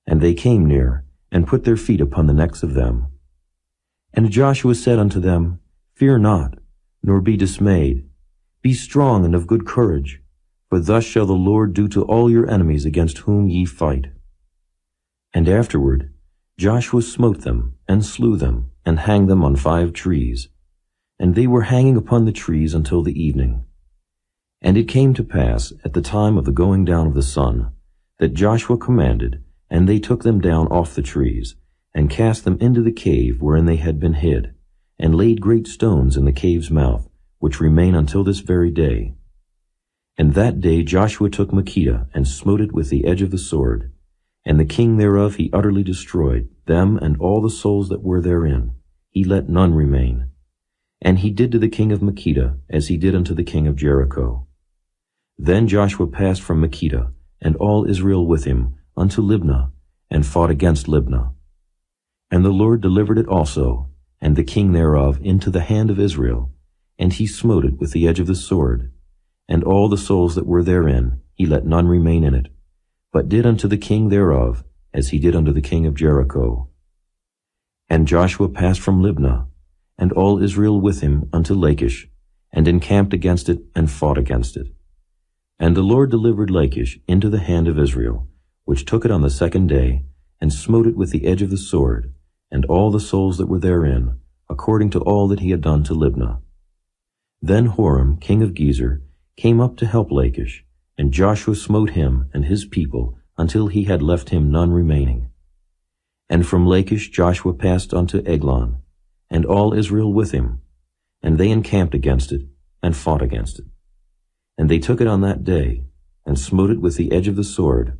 And they came near, and put their feet upon the necks of them. And Joshua said unto them, Fear not, nor be dismayed. Be strong and of good courage, for thus shall the Lord do to all your enemies against whom ye fight. And afterward Joshua smote them, and slew them, and hanged them on 5 trees. And they were hanging upon the trees until the evening. And it came to pass at the time of the going down of the sun, that Joshua commanded, and they took them down off the trees, and cast them into the cave wherein they had been hid, and laid great stones in the cave's mouth, which remain until this very day. And that day Joshua took Makkedah, and smote it with the edge of the sword, and the king thereof he utterly destroyed, them and all the souls that were therein. He let none remain. And he did to the king of Makkedah as he did unto the king of Jericho. Then Joshua passed from Makkedah, and all Israel with him, unto Libnah, and fought against Libnah. And the Lord delivered it also, and the king thereof, into the hand of Israel, and he smote it with the edge of the sword. And all the souls that were therein, he let none remain in it, but did unto the king thereof, as he did unto the king of Jericho. And Joshua passed from Libnah, and all Israel with him, unto Lachish, and encamped against it, and fought against it. And the Lord delivered Lachish into the hand of Israel, which took it on the 2nd day, and smote it with the edge of the sword, and all the souls that were therein, according to all that he had done to Libnah. Then Horam, king of Gezer, came up to help Lachish, and Joshua smote him and his people until he had left him none remaining. And from Lachish Joshua passed unto Eglon, and all Israel with him, and they encamped against it, and fought against it. And they took it on that day, and smote it with the edge of the sword,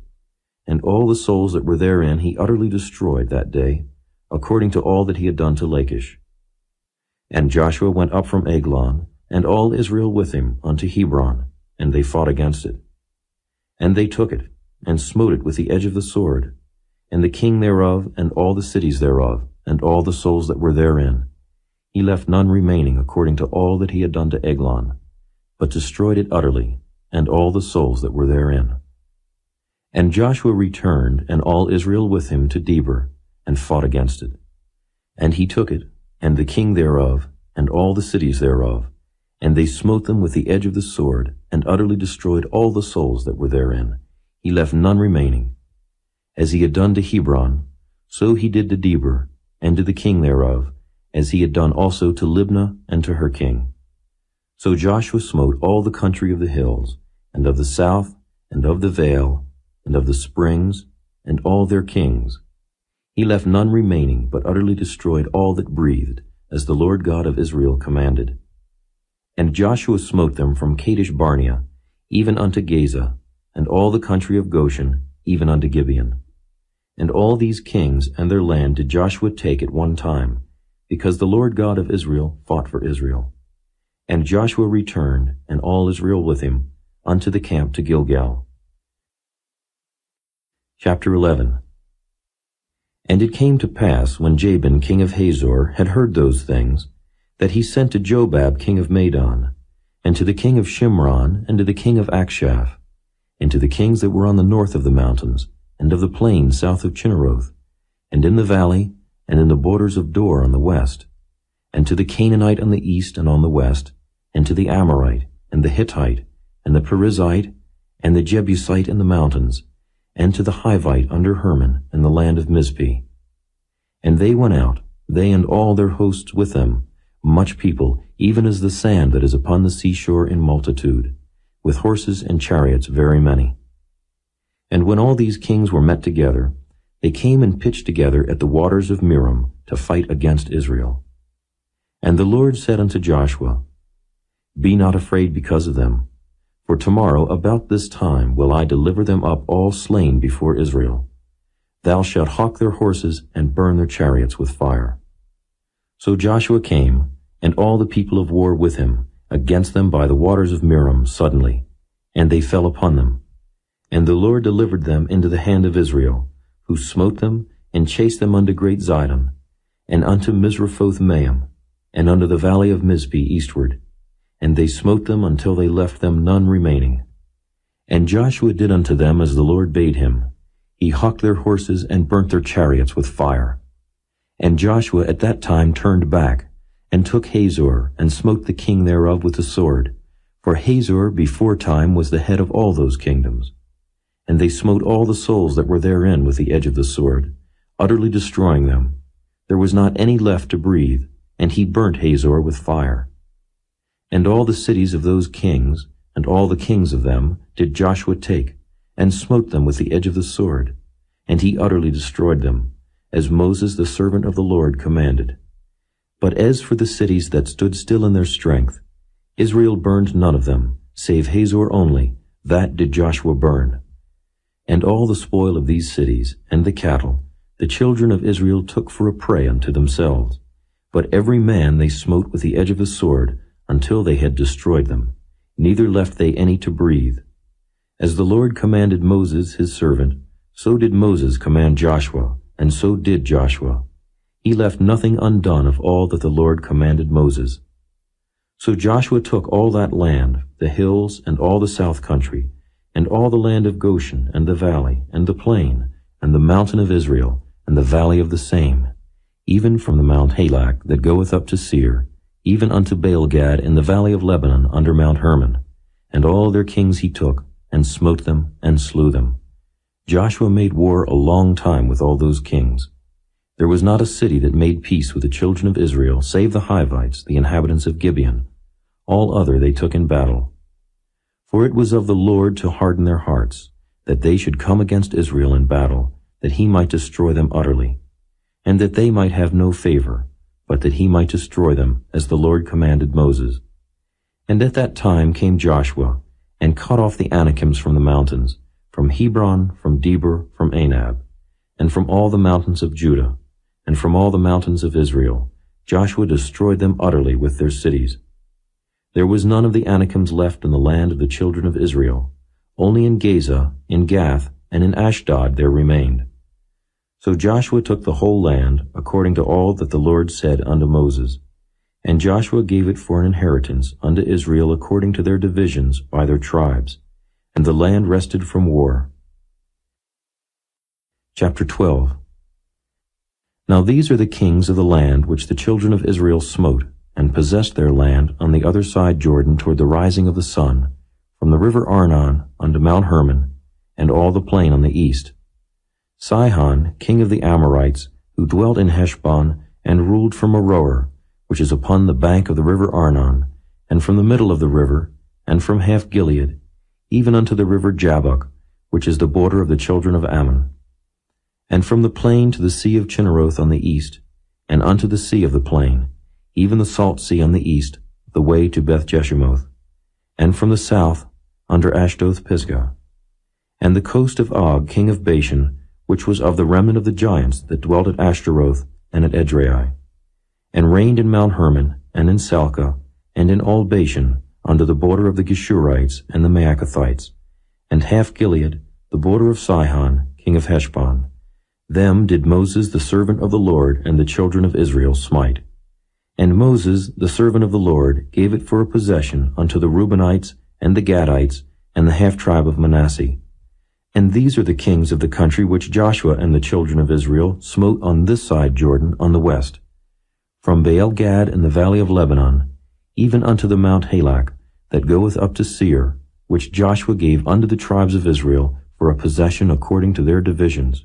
and all the souls that were therein he utterly destroyed that day, according to all that he had done to Lachish. And Joshua went up from Eglon, and all Israel with him, unto Hebron, and they fought against it. And they took it, and smote it with the edge of the sword, and the king thereof, and all the cities thereof, and all the souls that were therein. He left none remaining according to all that he had done to Eglon, but destroyed it utterly, and all the souls that were therein. And Joshua returned, and all Israel with him, to Debir, and fought against it. And he took it, and the king thereof, and all the cities thereof, and they smote them with the edge of the sword, and utterly destroyed all the souls that were therein. He left none remaining. As he had done to Hebron, so he did to Debir, and to the king thereof, as he had done also to Libnah and to her king. So Joshua smote all the country of the hills, and of the south, and of the vale, and of the springs, and all their kings. He left none remaining, but utterly destroyed all that breathed, as the Lord God of Israel commanded. And Joshua smote them from Kadesh Barnea, even unto Gaza, and all the country of Goshen, even unto Gibeon. And all these kings and their land did Joshua take at one time, because the Lord God of Israel fought for Israel. And Joshua returned, and all Israel with him, unto the camp to Gilgal. Chapter 11. And it came to pass, when Jabin king of Hazor had heard those things, that he sent to Jobab king of Madon, and to the king of Shimron, and to the king of Akshaph, and to the kings that were on the north of the mountains, and of the plain south of Chinneroth, and in the valley, and in the borders of Dor on the west, and to the Canaanite on the east and on the west, and to the Amorite, and the Hittite, and the Perizzite, and the Jebusite in the mountains, and to the Hivite under Hermon in the land of Mizpeh. And they went out, they and all their hosts with them, much people, even as the sand that is upon the seashore in multitude, with horses and chariots very many. And when all these kings were met together, they came and pitched together at the waters of Merom to fight against Israel. And the Lord said unto Joshua, Be not afraid because of them, for tomorrow about this time will I deliver them up all slain before Israel. Thou shalt hawk their horses and burn their chariots with fire. So Joshua came, and all the people of war with him, against them by the waters of Merom suddenly, and they fell upon them. And the Lord delivered them into the hand of Israel, who smote them, and chased them unto great Zidon, and unto Misrephoth-Maim, and unto the valley of Mizpeh eastward. And they smote them until they left them none remaining. And Joshua did unto them as the Lord bade him. He hocked their horses and burnt their chariots with fire. And Joshua at that time turned back, and took Hazor, and smote the king thereof with the sword. For Hazor before time was the head of all those kingdoms. And they smote all the souls that were therein with the edge of the sword, utterly destroying them. There was not any left to breathe, and he burnt Hazor with fire. And all the cities of those kings, and all the kings of them, did Joshua take, and smote them with the edge of the sword. And he utterly destroyed them, as Moses the servant of the Lord commanded. But as for the cities that stood still in their strength, Israel burned none of them, save Hazor only, that did Joshua burn. And all the spoil of these cities, and the cattle, the children of Israel took for a prey unto themselves. But every man they smote with the edge of the sword, until they had destroyed them, neither left they any to breathe. As the Lord commanded Moses his servant, so did Moses command Joshua, and so did Joshua. He left nothing undone of all that the Lord commanded Moses. So Joshua took all that land, the hills, and all the south country, and all the land of Goshen, and the valley, and the plain, and the mountain of Israel, and the valley of the same, even from the Mount Halak that goeth up to Seir, even unto Baal-gad in the valley of Lebanon under Mount Hermon. And all their kings he took, and smote them, and slew them. Joshua made war a long time with all those kings. There was not a city that made peace with the children of Israel, save the Hivites, the inhabitants of Gibeon. All other they took in battle. For it was of the Lord to harden their hearts, that they should come against Israel in battle, that he might destroy them utterly, and that they might have no favor, but that he might destroy them, as the Lord commanded Moses. And at that time came Joshua, and cut off the Anakims from the mountains, from Hebron, from Debir, from Anab, and from all the mountains of Judah, and from all the mountains of Israel. Joshua destroyed them utterly with their cities. There was none of the Anakims left in the land of the children of Israel. Only in Gaza, in Gath, and in Ashdod there remained. So Joshua took the whole land, according to all that the Lord said unto Moses. And Joshua gave it for an inheritance unto Israel according to their divisions by their tribes. And the land rested from war. Chapter 12. Now these are the kings of the land which the children of Israel smote, and possessed their land on the other side Jordan toward the rising of the sun, from the river Arnon unto Mount Hermon, and all the plain on the east. Sihon, king of the Amorites, who dwelt in Heshbon, and ruled from Aroer, which is upon the bank of the river Arnon, and from the middle of the river, and from half Gilead, even unto the river Jabbok, which is the border of the children of Ammon, and from the plain to the sea of Chinneroth on the east, and unto the sea of the plain, even the salt sea on the east, the way to Beth-Jeshimoth, and from the south, under Ashdoth-Pisgah, and the coast of Og, king of Bashan, which was of the remnant of the giants that dwelt at Ashtaroth and at Edrei, and reigned in Mount Hermon, and in Salcah, and in all Bashan, under the border of the Geshurites and the Maacathites, and half Gilead, the border of Sihon, king of Heshbon. Them did Moses the servant of the Lord and the children of Israel smite. And Moses the servant of the Lord gave it for a possession unto the Reubenites and the Gadites and the half-tribe of Manasseh. And these are the kings of the country which Joshua and the children of Israel smote on this side Jordan on the west, from Baal-gad in the valley of Lebanon, even unto the Mount Halak, that goeth up to Seir, which Joshua gave unto the tribes of Israel for a possession according to their divisions.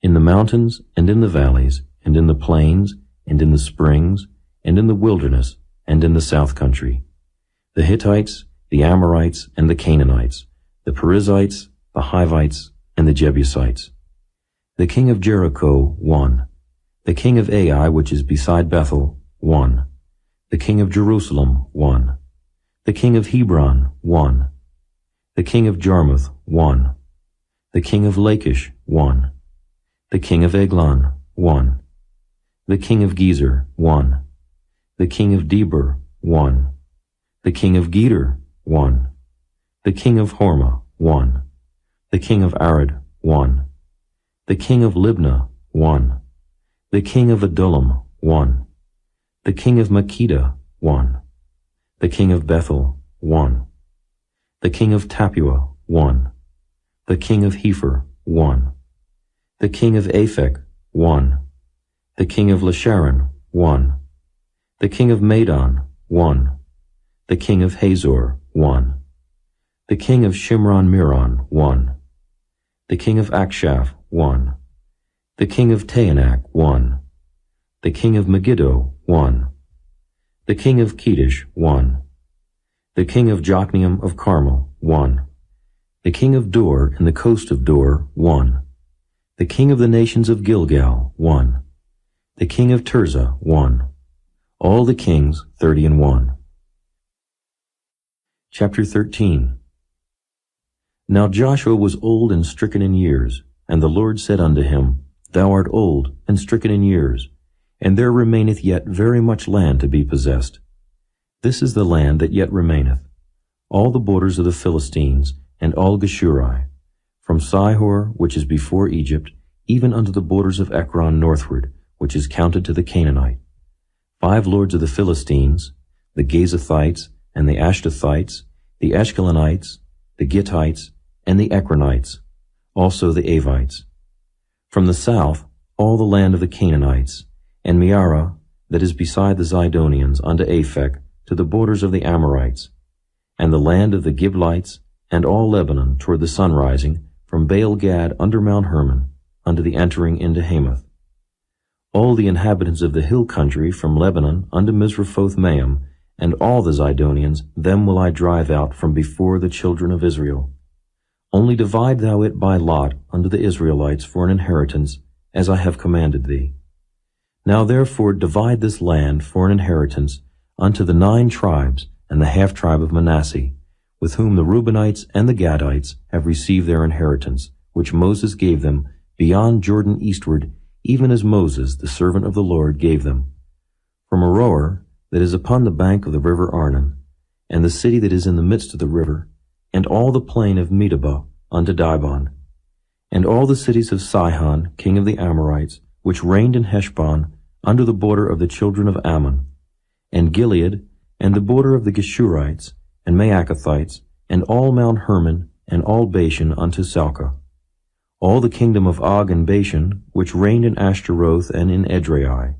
In the mountains, and in the valleys, and in the plains, and in the springs, and in the wilderness, and in the south country, the Hittites, the Amorites, and the Canaanites, the Perizzites, the Hivites, and the Jebusites. The king of Jericho, 1. The king of Ai, which is beside Bethel, 1. The king of Jerusalem, 1. The king of Hebron, 1. The king of Jarmuth, 1. The king of Lachish, 1. The king of Eglon, 1. The king of Gezer, 1. The king of Debir, 1. The king of Geder, 1. The king of Hormah, 1. The king of Arad, 1. The king of Libnah, 1. The king of Adullam, 1. The king of Makkedah, 1. The king of Bethel, 1. The king of Tappuah, 1. The king of Hepher, 1. The king of Aphek, 1. The king of Lasharon, 1. The king of Madon, 1. The king of Hazor, 1. The king of Shimron-Meron, 1. The king of Akshaph, 1. The king of Taanach, 1. The king of Megiddo, 1. The king of Kedesh, 1. The king of Jokneam of Carmel, 1. The king of Dor in the coast of Dor, 1. The king of the nations of Gilgal, 1. The king of Tirzah, 1. All the kings, 30. Chapter 13. Now Joshua was old and stricken in years, and the Lord said unto him, Thou art old and stricken in years, and there remaineth yet very much land to be possessed. This is the land that yet remaineth, all the borders of the Philistines, and all Geshuri, from Sihor, which is before Egypt, even unto the borders of Ekron northward, which is counted to the Canaanite. 5 lords of the Philistines, the Gazathites, and the Ashdothites, the Ashkelonites, the Gittites, and the Ekronites, also the Avites. From the south, all the land of the Canaanites, and Meara, that is beside the Zidonians, unto Aphek, to the borders of the Amorites, and the land of the Giblites, and all Lebanon toward the sunrising, from Baal-Gad under Mount Hermon, unto the entering into Hamath. All the inhabitants of the hill country from Lebanon unto Misrephoth-Maim, and all the Zidonians, them will I drive out from before the children of Israel. Only divide thou it by lot unto the Israelites for an inheritance, as I have commanded thee. Now therefore divide this land for an inheritance unto the 9 tribes and the half-tribe of Manasseh, with whom the Reubenites and the Gadites have received their inheritance, which Moses gave them beyond Jordan eastward, even as Moses, the servant of the Lord, gave them. From Aroer, that is upon the bank of the river Arnon, and the city that is in the midst of the river, and all the plain of Medeba unto Dibon, and all the cities of Sihon, king of the Amorites, which reigned in Heshbon, under the border of the children of Ammon, and Gilead, and the border of the Geshurites, and Maacathites, and all Mount Hermon, and all Bashan unto Salcah. All the kingdom of Og and Bashan, which reigned in Ashtaroth and in Edrei,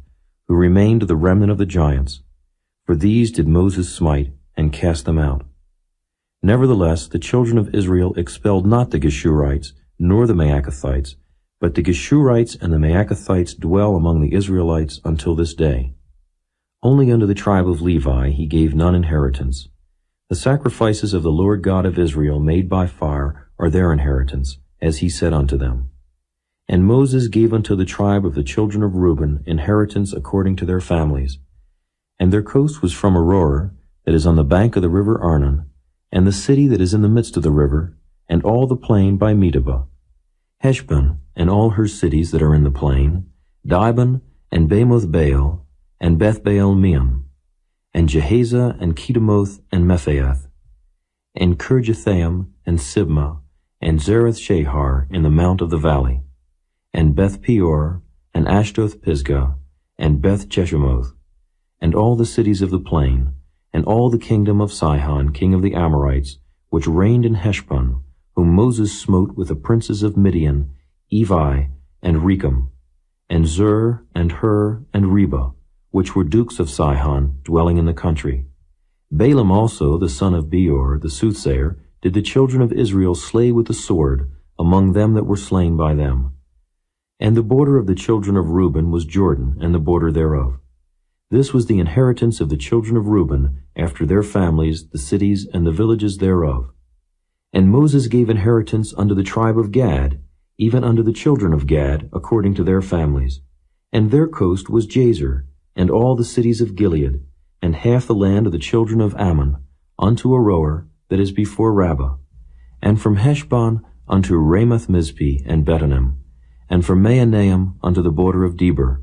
who remained the remnant of the giants. For these did Moses smite, and cast them out. Nevertheless, the children of Israel expelled not the Geshurites, nor the Maacathites, but the Geshurites and the Maacathites dwell among the Israelites until this day. Only unto the tribe of Levi he gave none inheritance. The sacrifices of the Lord God of Israel made by fire are their inheritance, as he said unto them. And Moses gave unto the tribe of the children of Reuben inheritance according to their families. And their coast was from Aroer, that is on the bank of the river Arnon, and the city that is in the midst of the river, and all the plain by Medeba, Heshbon, and all her cities that are in the plain, Dibon, and Bamoth Baal, and Beth Baal Meon, and Jehaza, and Kedemoth, and Mephaath, and Kirjathaim, and Sibmah, and Zereth Shahar in the mount of the valley, and Beth Peor, and Ashdoth Pisgah, and Beth Jeshimoth, and all the cities of the plain, and all the kingdom of Sihon, king of the Amorites, which reigned in Heshbon, whom Moses smote with the princes of Midian, Evi, and Rechem, and Zur, and Hur, and Reba, which were dukes of Sihon, dwelling in the country. Balaam also, the son of Beor, the soothsayer, did the children of Israel slay with the sword among them that were slain by them. And the border of the children of Reuben was Jordan, and the border thereof. This was the inheritance of the children of Reuben, after their families, the cities, and the villages thereof. And Moses gave inheritance unto the tribe of Gad, even unto the children of Gad, according to their families. And their coast was Jazer, and all the cities of Gilead, and half the land of the children of Ammon, unto Aroer, that is before Rabbah, and from Heshbon unto Ramoth-Mizpeh and Betonim, and from Mahanaim unto the border of Debir,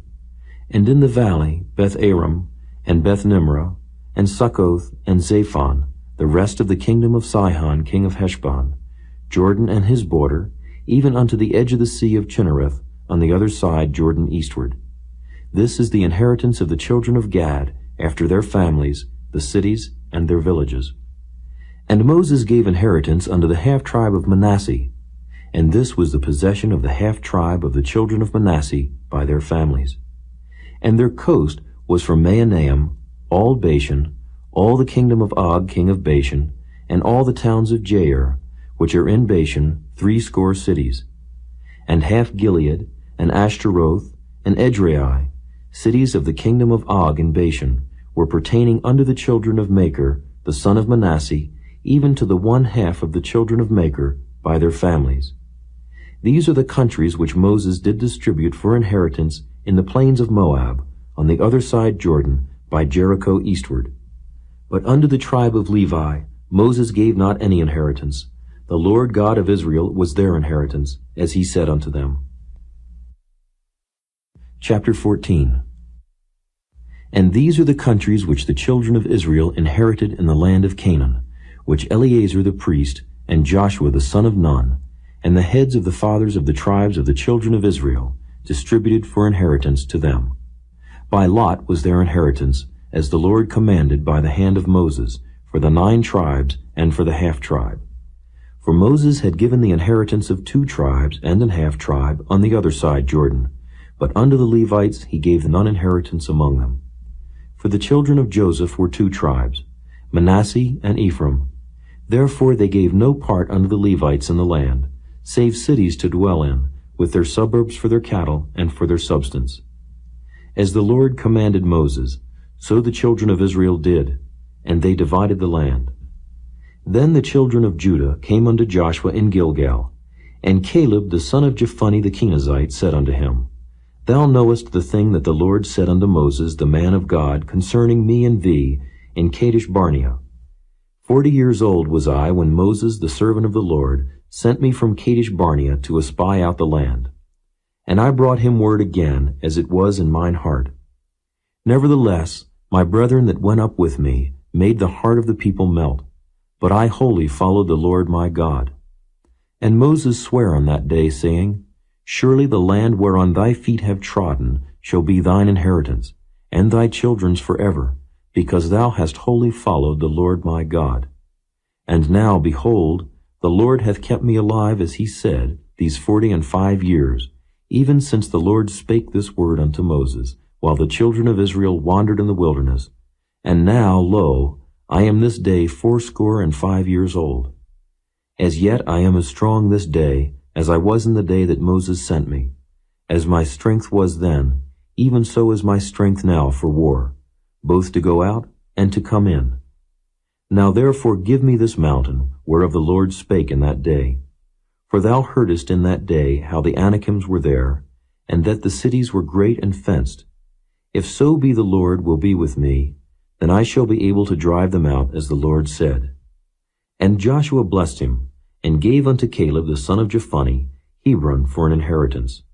and in the valley Beth-Aram, and Beth-Nimrah, and Succoth, and Zaphon, the rest of the kingdom of Sihon, king of Heshbon, Jordan and his border, even unto the edge of the sea of Chinnereth, on the other side Jordan eastward. This is the inheritance of the children of Gad, after their families, the cities, and their villages. And Moses gave inheritance unto the half-tribe of Manasseh, and this was the possession of the half-tribe of the children of Manasseh by their families. And their coast was from Mahanaim, all Bashan, all the kingdom of Og king of Bashan, and all the towns of Jair, which are in Bashan, 80 cities, and half Gilead, and Ashtaroth, and Edrei, cities of the kingdom of Og in Bashan, were pertaining unto the children of Machir, the son of Manasseh, even to the 1/2 of the children of Machir by their families. These are the countries which Moses did distribute for inheritance in the plains of Moab, on the other side Jordan, by Jericho eastward. But unto the tribe of Levi Moses gave not any inheritance. The Lord God of Israel was their inheritance, as he said unto them. Chapter 14. And these are the countries which the children of Israel inherited in the land of Canaan, which Eleazar the priest, and Joshua the son of Nun, and the heads of the fathers of the tribes of the children of Israel, distributed for inheritance to them. By lot was their inheritance, as the Lord commanded by the hand of Moses, for the 9 tribes and for the half-tribe. For Moses had given the inheritance of 2 tribes and an half-tribe on the other side Jordan, but unto the Levites he gave none inheritance among them. For the children of Joseph were 2 tribes, Manasseh and Ephraim. Therefore they gave no part unto the Levites in the land, save cities to dwell in, with their suburbs for their cattle and for their substance. As the Lord commanded Moses, so the children of Israel did, and they divided the land. Then the children of Judah came unto Joshua in Gilgal, and Caleb the son of Jephunneh the Kenizzite said unto him, Thou knowest the thing that the Lord said unto Moses the man of God concerning me and thee in Kadesh Barnea. 40 years old was I when Moses the servant of the Lord sent me from Kadesh Barnea to espy out the land. And I brought him word again, as it was in mine heart. Nevertheless, my brethren that went up with me made the heart of the people melt, but I wholly followed the Lord my God. And Moses sware on that day, saying, Surely the land whereon thy feet have trodden shall be thine inheritance, and thy children's forever, because thou hast wholly followed the Lord my God. And now, behold, the Lord hath kept me alive, as he said, these 45 years, even since the Lord spake this word unto Moses, while the children of Israel wandered in the wilderness. And now, lo, I am this day 85 years old. As yet I am as strong this day as I was in the day that Moses sent me. As my strength was then, even so is my strength now for war, both to go out and to come in. Now therefore give me this mountain, whereof the Lord spake in that day. For thou heardest in that day how the Anakims were there, and that the cities were great and fenced. If so be the Lord will be with me, then I shall be able to drive them out, as the Lord said. And Joshua blessed him, and gave unto Caleb the son of Jephunneh Hebron for an inheritance.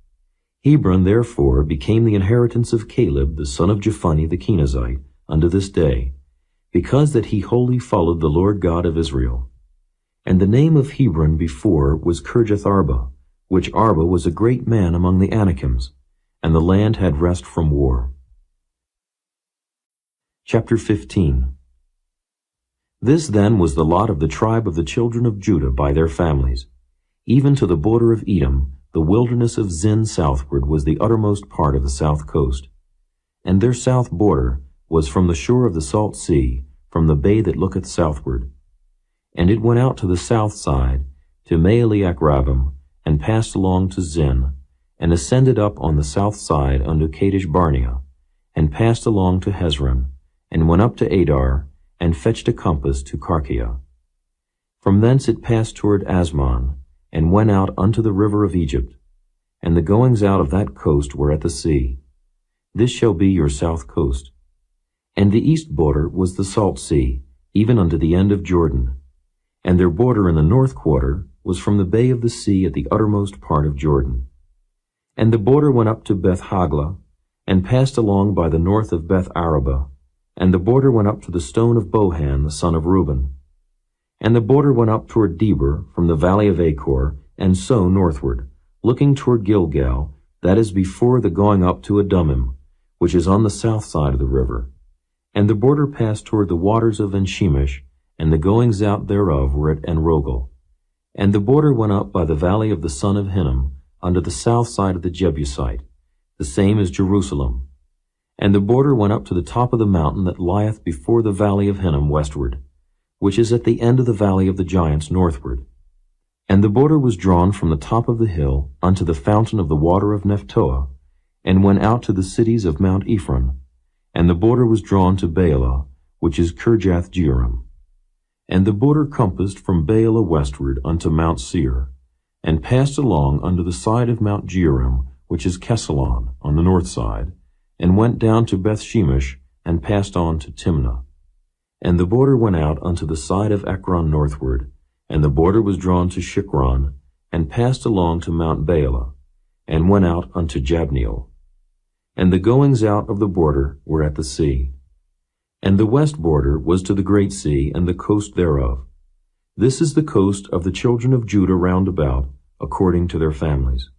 Hebron therefore became the inheritance of Caleb the son of Jephunneh the Kenizzite unto this day, because that he wholly followed the Lord God of Israel. And the name of Hebron before was Kirjath-arba, which Arba was a great man among the Anakims, and the land had rest from war. Chapter 15. This then was the lot of the tribe of the children of Judah by their families. Even to the border of Edom, the wilderness of Zin southward was the uttermost part of the south coast. And their south border was from the shore of the salt sea, from the bay that looketh southward. And it went out to the south side, to Maaleach-rabbim, and passed along to Zin, and ascended up on the south side unto Kadesh Barnea, and passed along to Hezron, and went up to Adar, and fetched a compass to Karkia. From thence it passed toward Asmon, and went out unto the river of Egypt, and the goings out of that coast were at the sea. This shall be your south coast. And the east border was the salt sea, even unto the end of Jordan. And their border in the north quarter was from the bay of the sea at the uttermost part of Jordan. And the border went up to Beth-hagla, and passed along by the north of Beth-araba, and the border went up to the stone of Bohan the son of Reuben. And the border went up toward Debir from the valley of Achor, and so northward, looking toward Gilgal, that is before the going up to Adumim, which is on the south side of the river. And the border passed toward the waters of En-shemesh, and the goings out thereof were at En-rogel. And the border went up by the valley of the son of Hinnom, unto the south side of the Jebusite, the same as Jerusalem. And the border went up to the top of the mountain that lieth before the valley of Hinnom westward, which is at the end of the valley of the giants northward. And the border was drawn from the top of the hill unto the fountain of the water of Nephtoah, and went out to the cities of Mount Ephron. And the border was drawn to Baalah, which is Kirjath-jearim. And the border compassed from Baalah westward unto Mount Seir, and passed along under the side of Mount Jearim, which is Kesalon, on the north side, and went down to Bethshemesh, and passed on to Timnah. And the border went out unto the side of Ekron northward, and the border was drawn to Shikron, and passed along to Mount Baalah, and went out unto Jabneel. And the goings out of the border were at the sea. And the west border was to the great sea, and the coast thereof. This is the coast of the children of Judah round about, according to their families.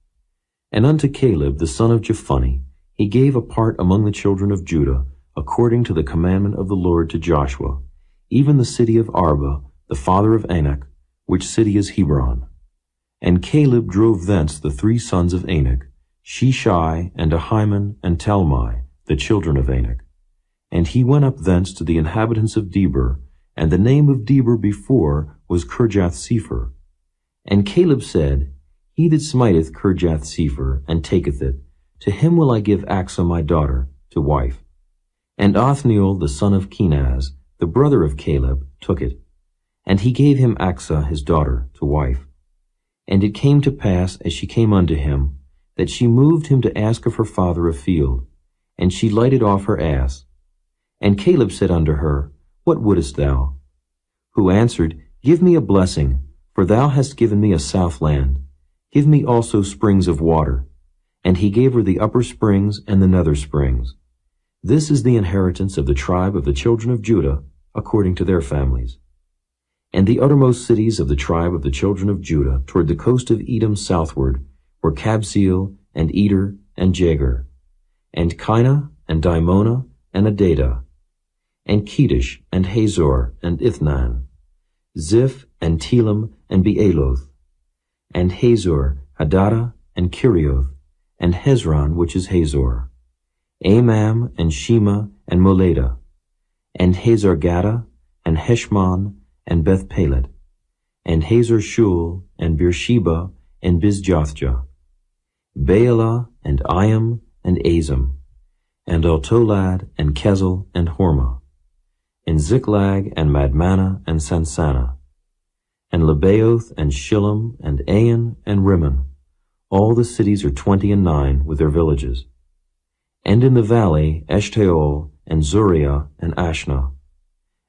And unto Caleb the son of Jephunneh he gave a part among the children of Judah, according to the commandment of the Lord to Joshua, even the city of Arba, the father of Anak, which city is Hebron. And Caleb drove thence the 3 sons of Anak, Sheshai, and Ahiman, and Talmai, the children of Anak. And he went up thence to the inhabitants of Debir, and the name of Debir before was Kirjath-sepher. And Caleb said, He that smiteth Kirjath-sepher, and taketh it, to him will I give Achsah my daughter, to wife. And Othniel the son of Kenaz, the brother of Caleb, took it. And he gave him Achsah his daughter, to wife. And it came to pass, as she came unto him, that she moved him to ask of her father a field, and she lighted off her ass. And Caleb said unto her, What wouldest thou? Who answered, Give me a blessing, for thou hast given me a south land. Give me also springs of water. And he gave her the upper springs and the nether springs. This is the inheritance of the tribe of the children of Judah, according to their families. And the uttermost cities of the tribe of the children of Judah toward the coast of Edom southward were Kabzeel, and Eder, and Jagur, and Kinah, and Dimona, and Adadah, and Kedesh, and Hazor, and Ithnan, Ziph, and Telam, and Bealoth, and Hazor, Hadadah, and Kerioth, and Hezron, which is Hazor, Amam, and Shema, and Moladah, and Hazar-Gadah, and Heshmon, and Beth-Pelet, and Hazar-Shul, and Beersheba, and Bizjothjah, Baalah, and Iam, and Azim, and Altolad, and Kezel, and Hormah, and Ziklag, and Madmanah, and Sansannah, and Lebaoth, and Shillam, and Ain, and Rimmon. All the cities are 29 with their villages. And in the valley, Eshtaol, and Zuriah, and Ashna,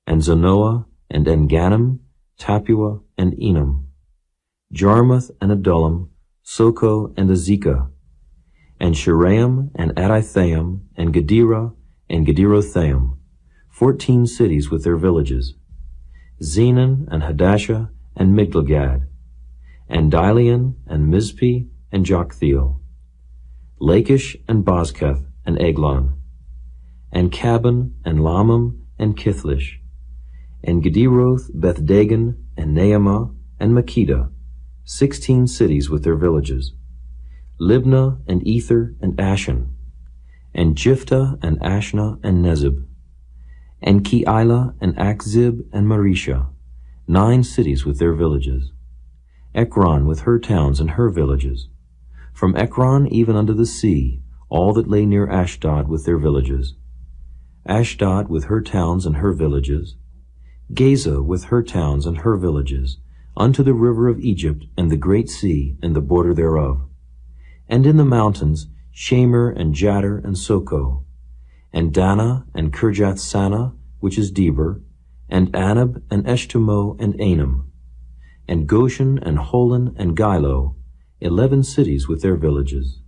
and Zanoah, and En-Gannim, Tapua, and Enam, Jarmuth, and Adullam, Soko, and Azekah, and Shiraim, and Adithaim, and Gedera, and Gederothaim, 14 cities with their villages, Zenon, and Hadashah, and Migdalgad, and Dilean, and Mizpeh, and Joktheel, Lachish, and Bozkath, and Eglon, and Caban, and Lamam, and Kithlish, and Gederoth, Beth-Dagon, and Naamah, and Makkedah, 16 cities with their villages, Libnah, and Ether, and Ashan, and Jiphthah, and Ashna, and Nezib, and Keilah, and Achzib, and Maresha, 9 cities with their villages, Ekron with her towns and her villages, from Ekron even unto the sea, all that lay near Ashdod with their villages, Ashdod with her towns and her villages, Gaza with her towns and her villages, unto the river of Egypt and the great sea and the border thereof, and in the mountains Shamer, and Jadar, and Soko, and Dana, and Kirjath-Sanah, which is Debir, and Anab, and Eshtemoh, and Anam, and Goshen, and Holon, and Gilo, 11 cities with their villages,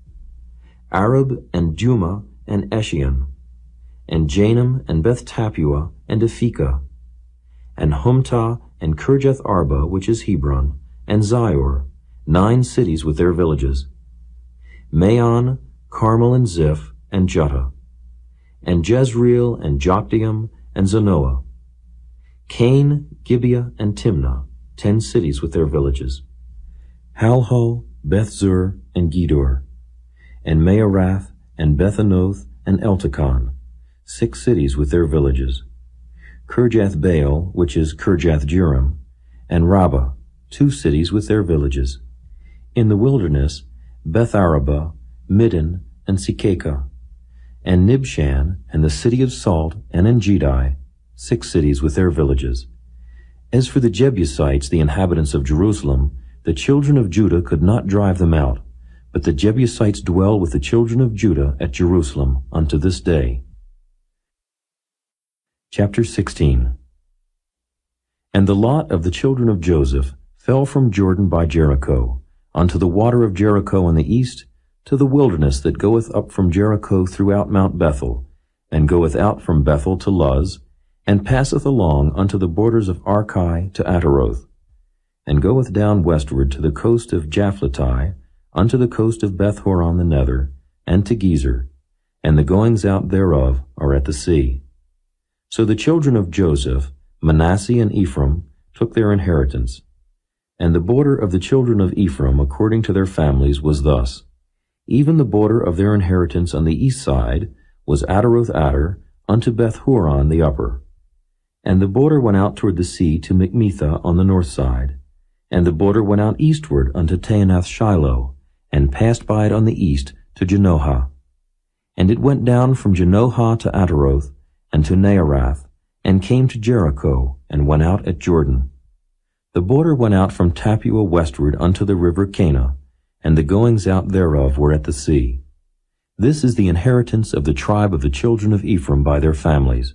Arab, and Duma, and Eshion, and Janam, and Beth-Tapua, and Aphekah, and Humtah, and Kirjath-Arba, which is Hebron, and Zior, 9 cities with their villages, Maon, Carmel, and Ziph, and Juttah, and Jezreel, and Jokdeam, and Zanoah, Cain, Gibeah, and Timnah, 10 cities with their villages, Halho, Beth-zur, and Gedor, and Maarath, and Bethanoth, and Eltekon, 6 cities with their villages. Kirjath-Baal, which is Kirjath-Jearim, and Rabbah, 2 cities with their villages. In the wilderness, Beth-arabah, Middin, and Sikeka, and Nibshan, and the city of Salt, and En-gedi, 6 cities with their villages. As for the Jebusites, the inhabitants of Jerusalem, the children of Judah could not drive them out, but the Jebusites dwell with the children of Judah at Jerusalem unto this day. Chapter 16. And the lot of the children of Joseph fell from Jordan by Jericho, unto the water of Jericho on the east, to the wilderness that goeth up from Jericho throughout Mount Bethel, and goeth out from Bethel to Luz, and passeth along unto the borders of Archi to Ataroth, and goeth down westward to the coast of Japhleti, unto the coast of Beth-horon the nether, and to Gezer, and the goings out thereof are at the sea. So the children of Joseph, Manasseh and Ephraim, took their inheritance. And the border of the children of Ephraim according to their families was thus. Even the border of their inheritance on the east side was Ataroth-Adar unto Beth-horon the upper. And the border went out toward the sea to Mikmetha on the north side. And the border went out eastward unto Taanath-Shiloh, and passed by it on the east to Janohah. And it went down from Janohah to Ataroth, and to Naarath, and came to Jericho, and went out at Jordan. The border went out from Tappuah westward unto the river Cana, and the goings out thereof were at the sea. This is the inheritance of the tribe of the children of Ephraim by their families.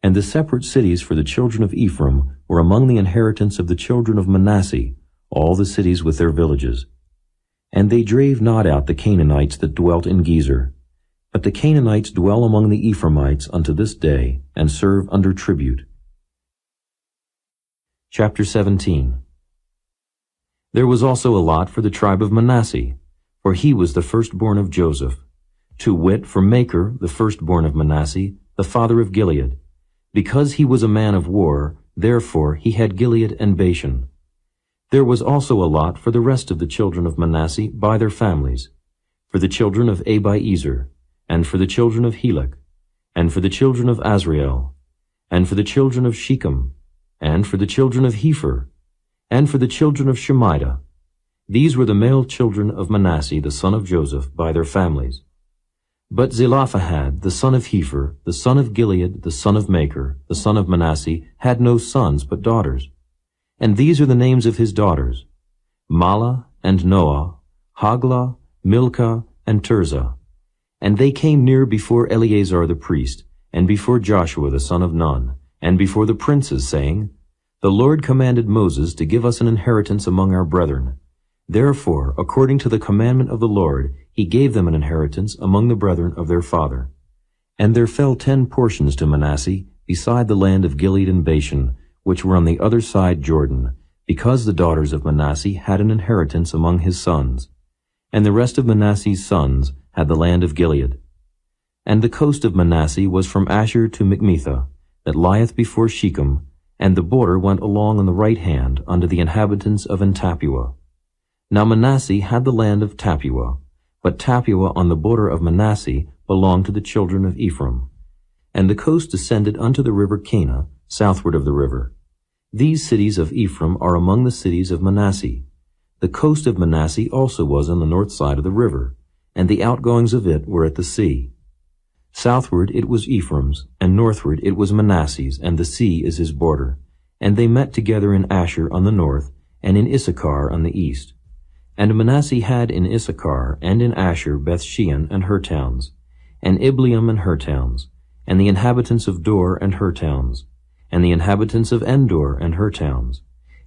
And the separate cities for the children of Ephraim were among the inheritance of the children of Manasseh, all the cities with their villages. And they drave not out the Canaanites that dwelt in Gezer. But the Canaanites dwell among the Ephraimites unto this day, and serve under tribute. Chapter 17. There was also a lot for the tribe of Manasseh, for he was the firstborn of Joseph, to wit, for Machir, the firstborn of Manasseh, the father of Gilead. Because he was a man of war, therefore he had Gilead and Bashan. There was also a lot for the rest of the children of Manasseh by their families, for the children of Abiezer, and for the children of Helek, and for the children of Azrael, and for the children of Shechem, and for the children of Hepher, and for the children of Shemida. These were the male children of Manasseh the son of Joseph by their families. But Zelophehad the son of Hepher, the son of Gilead, the son of Machir, the son of Manasseh, had no sons but daughters. And these are the names of his daughters: Mahlah and Noah, Haglah, Milcah, and Tirzah. And they came near before Eleazar the priest, and before Joshua the son of Nun, and before the princes, saying, The Lord commanded Moses to give us an inheritance among our brethren. Therefore, according to the commandment of the Lord, he gave them an inheritance among the brethren of their father. And there fell 10 portions to Manasseh, beside the land of Gilead and Bashan, which were on the other side Jordan, because the daughters of Manasseh had an inheritance among his sons. And the rest of Manasseh's sons had the land of Gilead. And the coast of Manasseh was from Asher to Mikmetha, that lieth before Shechem, and the border went along on the right hand unto the inhabitants of En-tappuah. Now Manasseh had the land of Tappuah, but Tappuah on the border of Manasseh belonged to the children of Ephraim. And the coast descended unto the river Cana, southward of the river. These cities of Ephraim are among the cities of Manasseh. The coast of Manasseh also was on the north side of the river, and the outgoings of it were at the sea. Southward it was Ephraim's, and northward it was Manasseh's, and the sea is his border. And they met together in Asher on the north, and in Issachar on the east. And Manasseh had in Issachar and in Asher Bethshean and her towns, and Ibleam and her towns, and the inhabitants of Dor and her towns, and the inhabitants of Endor and her towns,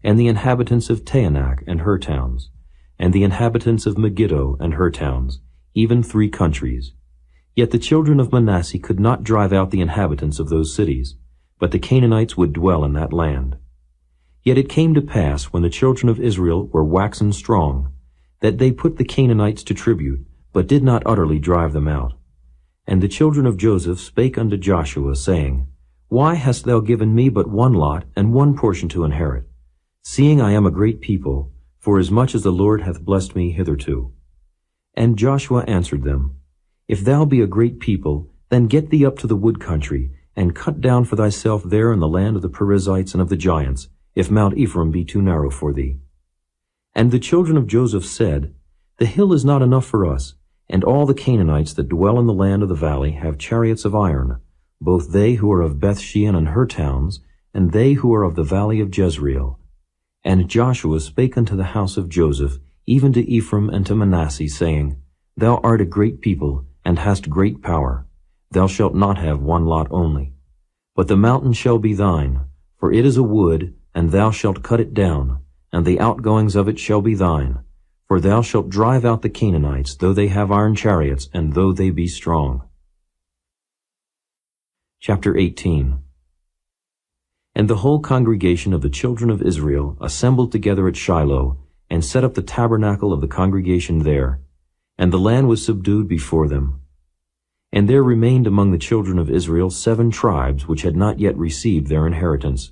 and the inhabitants of Taanach and her towns, and the inhabitants of Megiddo and her towns, even 3 countries. Yet the children of Manasseh could not drive out the inhabitants of those cities, but the Canaanites would dwell in that land. Yet it came to pass, when the children of Israel were waxen strong, that they put the Canaanites to tribute, but did not utterly drive them out. And the children of Joseph spake unto Joshua, saying, Why hast thou given me but 1 lot and 1 portion to inherit? Seeing I am a great people, forasmuch as the Lord hath blessed me hitherto. And Joshua answered them, If thou be a great people, then get thee up to the wood country, and cut down for thyself there in the land of the Perizzites and of the giants, if Mount Ephraim be too narrow for thee. And the children of Joseph said, The hill is not enough for us, and all the Canaanites that dwell in the land of the valley have chariots of iron, both they who are of Bethshean and her towns, and they who are of the valley of Jezreel. And Joshua spake unto the house of Joseph, even to Ephraim and to Manasseh, saying, Thou art a great people, and hast great power. Thou shalt not have one lot only. But the mountain shall be thine, for it is a wood, and thou shalt cut it down, and the outgoings of it shall be thine. For thou shalt drive out the Canaanites, though they have iron chariots, and though they be strong. Chapter 18. And the whole congregation of the children of Israel assembled together at Shiloh, and set up the tabernacle of the congregation there. And the land was subdued before them. And there remained among the children of Israel 7 tribes which had not yet received their inheritance.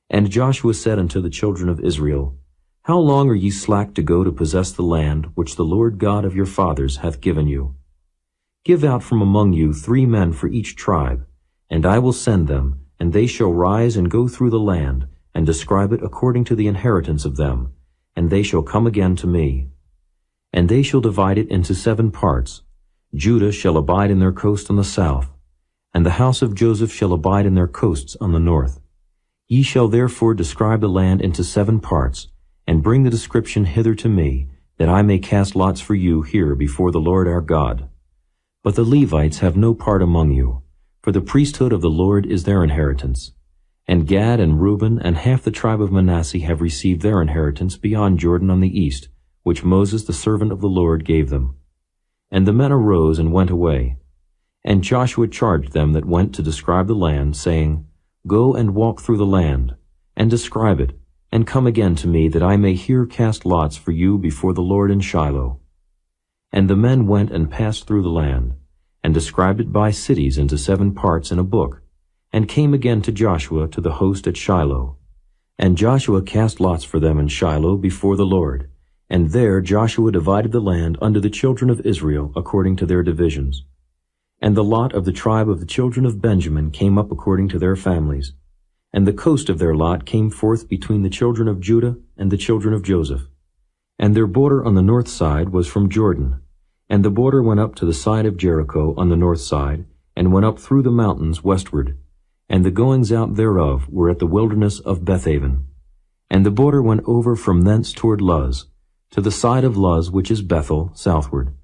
And Joshua said unto the children of Israel, How long are ye slack to go to possess the land which the Lord God of your fathers hath given you? Give out from among you 3 men for each tribe, and I will send them, and they shall rise and go through the land, and describe it according to the inheritance of them, and they shall come again to me. And they shall divide it into 7 parts. Judah shall abide in their coast on the south, and the house of Joseph shall abide in their coasts on the north. Ye shall therefore describe the land into 7 parts, and bring the description hither to me, that I may cast lots for you here before the Lord our God. But the Levites have no part among you, for the priesthood of the Lord is their inheritance. And Gad and Reuben and half the tribe of Manasseh have received their inheritance beyond Jordan on the east, which Moses the servant of the Lord gave them. And the men arose and went away. And Joshua charged them that went to describe the land, saying, Go and walk through the land, and describe it, and come again to me, that I may here cast lots for you before the Lord in Shiloh. And the men went and passed through the land, and described it by cities into 7 parts in a book, and came again to Joshua to the host at Shiloh. And Joshua cast lots for them in Shiloh before the Lord. And there Joshua divided the land unto the children of Israel according to their divisions. And the lot of the tribe of the children of Benjamin came up according to their families. And the coast of their lot came forth between the children of Judah and the children of Joseph. And their border on the north side was from Jordan. And the border went up to the side of Jericho on the north side, and went up through the mountains westward. And the goings out thereof were at the wilderness of Bethaven. And the border went over from thence toward Luz, to the side of Luz, which is Bethel, southward.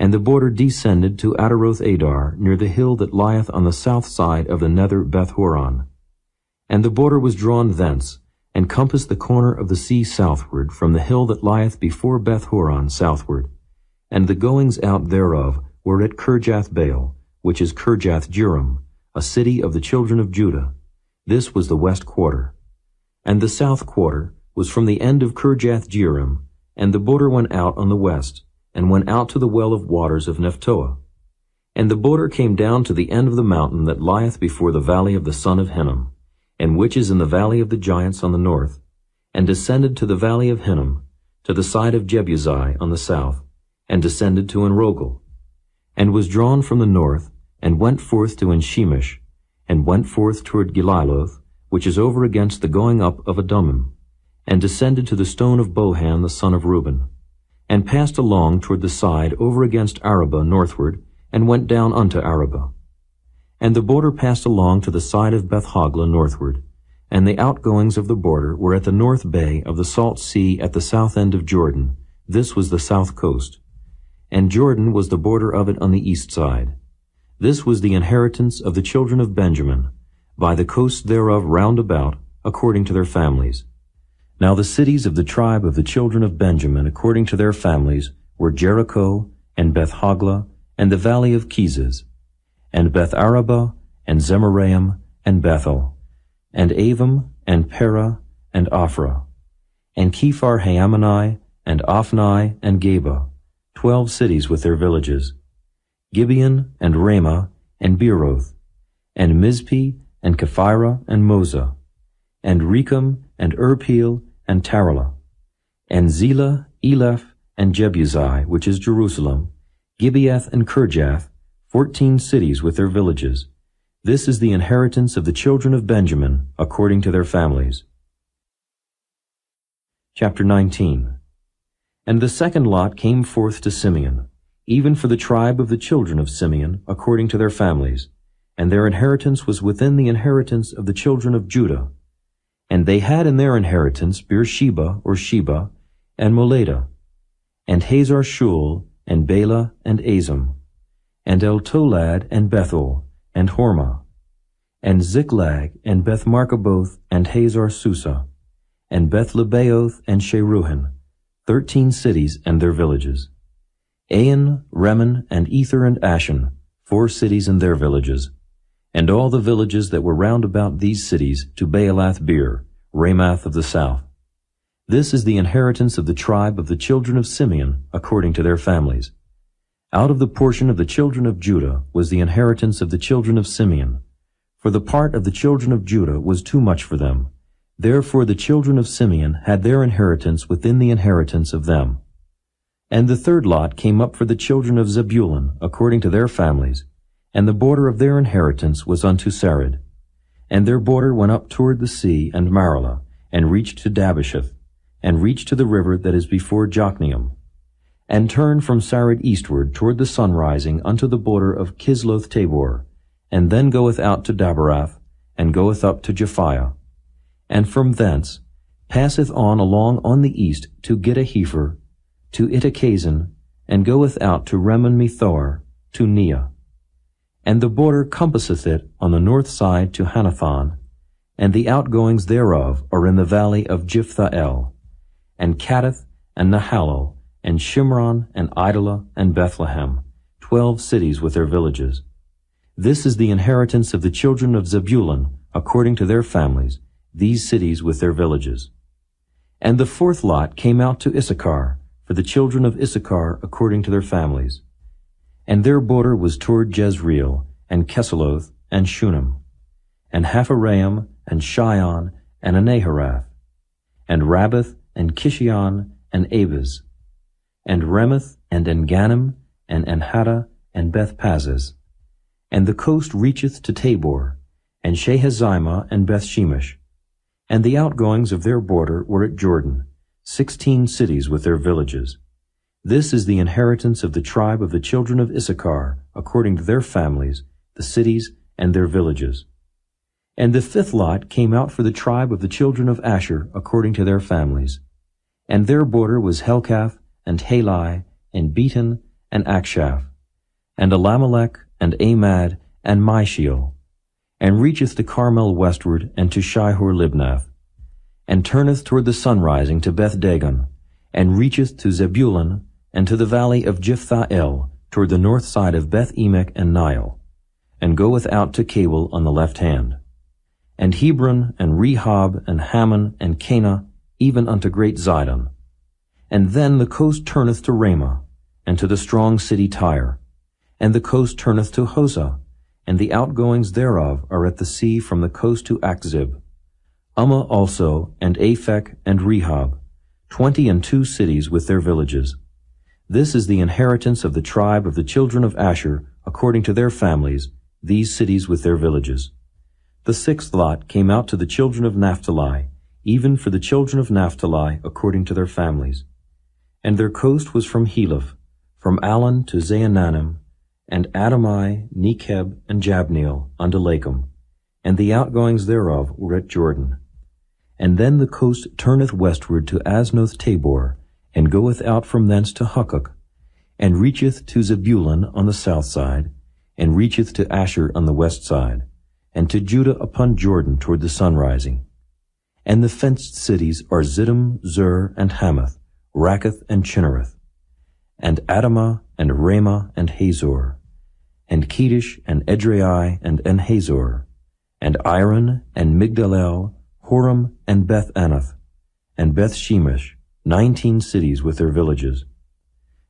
And the border descended to Ataroth Adar, near the hill that lieth on the south side of the nether Beth-horon. And the border was drawn thence, and compassed the corner of the sea southward, from the hill that lieth before Beth-horon southward. And the goings out thereof were at Kirjath-baal, which is Kirjath-jearim, a city of the children of Judah. This was the west quarter. And the south quarter was from the end of Kirjath-jearim, and the border went out on the west, and went out to the well of waters of Nephtoah. And the border came down to the end of the mountain that lieth before the valley of the son of Hinnom, and which is in the valley of the giants on the north, and descended to the valley of Hinnom, to the side of Jebusi on the south, and descended to Enrogel, and was drawn from the north, and went forth to Enshemish, and went forth toward Geliloth, which is over against the going up of Adummim, and descended to the stone of Bohan the son of Reuben, and passed along toward the side over against Arabah northward, and went down unto Arabah. And the border passed along to the side of Beth-hoglah northward, and the outgoings of the border were at the north bay of the salt sea at the south end of Jordan. This was the south coast. And Jordan was the border of it on the east side. This was the inheritance of the children of Benjamin, by the coasts thereof round about, according to their families. Now the cities of the tribe of the children of Benjamin according to their families were Jericho, and Beth-hoglah, and the valley of Kezes, and Beth-arabah, and Zemaraim, and Bethel, and Avim, and Perah, and Ophrah, and Kephar-Haamani, and Ophni, and Geba, 12 cities with their villages, Gibeon, and Ramah, and Beeroth, and Mizpeh, and Kephirah, and Moza, and Rechem, and Urpeel, and Taralah, and Zelah, Eleph, and Jebusi, which is Jerusalem, Gibeath and Kirjath, 14 cities with their villages. This is the inheritance of the children of Benjamin, according to their families. Chapter 19. And the second lot came forth to Simeon, even for the tribe of the children of Simeon, according to their families, and their inheritance was within the inheritance of the children of Judah. And they had in their inheritance Beersheba, or Sheba, and Moladah, and Hazar Shul, and Bela, and Azim, and El-Tolad, and Bethel, and Hormah, and Ziklag, and Beth-Markaboth, and Hazar Susa, and Beth-Lebaoth, and Sheruhin, 13 cities and their villages. Ain, Remen, and Ether, and Ashan, 4 cities and their villages, and all the villages that were round about these cities to Baalath-beer, Ramath of the south. This is the inheritance of the tribe of the children of Simeon, according to their families. Out of the portion of the children of Judah was the inheritance of the children of Simeon. For the part of the children of Judah was too much for them. Therefore the children of Simeon had their inheritance within the inheritance of them. And the third lot came up for the children of Zebulun, according to their families, and the border of their inheritance was unto Sarid. And their border went up toward the sea and Marala, and reached to Dabasheth, and reached to the river that is before Jokneam, and turned from Sarid eastward toward the sunrising unto the border of Kisloth-Tabor, and then goeth out to Dabarath, and goeth up to Japhiah, and from thence passeth on along on the east to Gittah-Hepher, to Ittachazin, and goeth out to Remon-Methor, to Neah. And the border compasseth it on the north side to Hanathon, and the outgoings thereof are in the valley of Jiphthahel, and Kaddath, and Nahalal, and Shimron, and Idalah, and Bethlehem, 12 cities with their villages. This is the inheritance of the children of Zebulun, according to their families, these cities with their villages. And the fourth lot came out to Issachar, for the children of Issachar, according to their families. And their border was toward Jezreel, and Kesuloth, and Shunem, and Hapharaim, and Shion, and Anaharath, and Rabbath, and Kishion, and Abez, and Remeth, and Enganim, and Enhada, and Beth-Pazzez. And the coast reacheth to Tabor, and Shehazimah, and Beth-Shemesh. And the outgoings of their border were at Jordan, 16 cities with their villages. This is the inheritance of the tribe of the children of Issachar, according to their families, the cities and their villages. And the fifth lot came out for the tribe of the children of Asher, according to their families. And their border was Helkath, and Halai, and Beaton, and Akshaph, and Elimelech, and Amad, and Mishiel, and reacheth to Carmel westward, and to Shihor-Libnath, and turneth toward the sunrising to Beth-Dagon, and reacheth to Zebulun, and to the valley of Jiphthahel, toward the north side of Beth-Emek and Nile, and goeth out to Cabul on the left hand. And Hebron, and Rehob, and Hammon, and Cana, even unto great Zidon. And then the coast turneth to Ramah, and to the strong city Tyre. And the coast turneth to Hosah, and the outgoings thereof are at the sea from the coast to Akzib. Ummah also, and Aphek, and Rehob, 22 cities with their villages. This is the inheritance of the tribe of the children of Asher, according to their families, these cities with their villages. The sixth lot came out to the children of Naphtali, even for the children of Naphtali, according to their families. And their coast was from Heleph, from Alon to Zaanannim, and Adamai, Nekeb, and Jabneel, unto Lakum, and the outgoings thereof were at Jordan. And then the coast turneth westward to Aznoth Tabor, and goeth out from thence to Hukkok, and reacheth to Zebulun on the south side, and reacheth to Asher on the west side, and to Judah upon Jordan toward the sunrising. And the fenced cities are Ziddim, Zur, and Hamath, Rakkath, and Chinnereth, and Adamah, and Ramah, and Hazor, and Kedesh, and Edrei, and En-Hazor, and Iron, and Migdalel, Horam, and Beth-Anath, and Beth-Shemesh, 19 cities with their villages.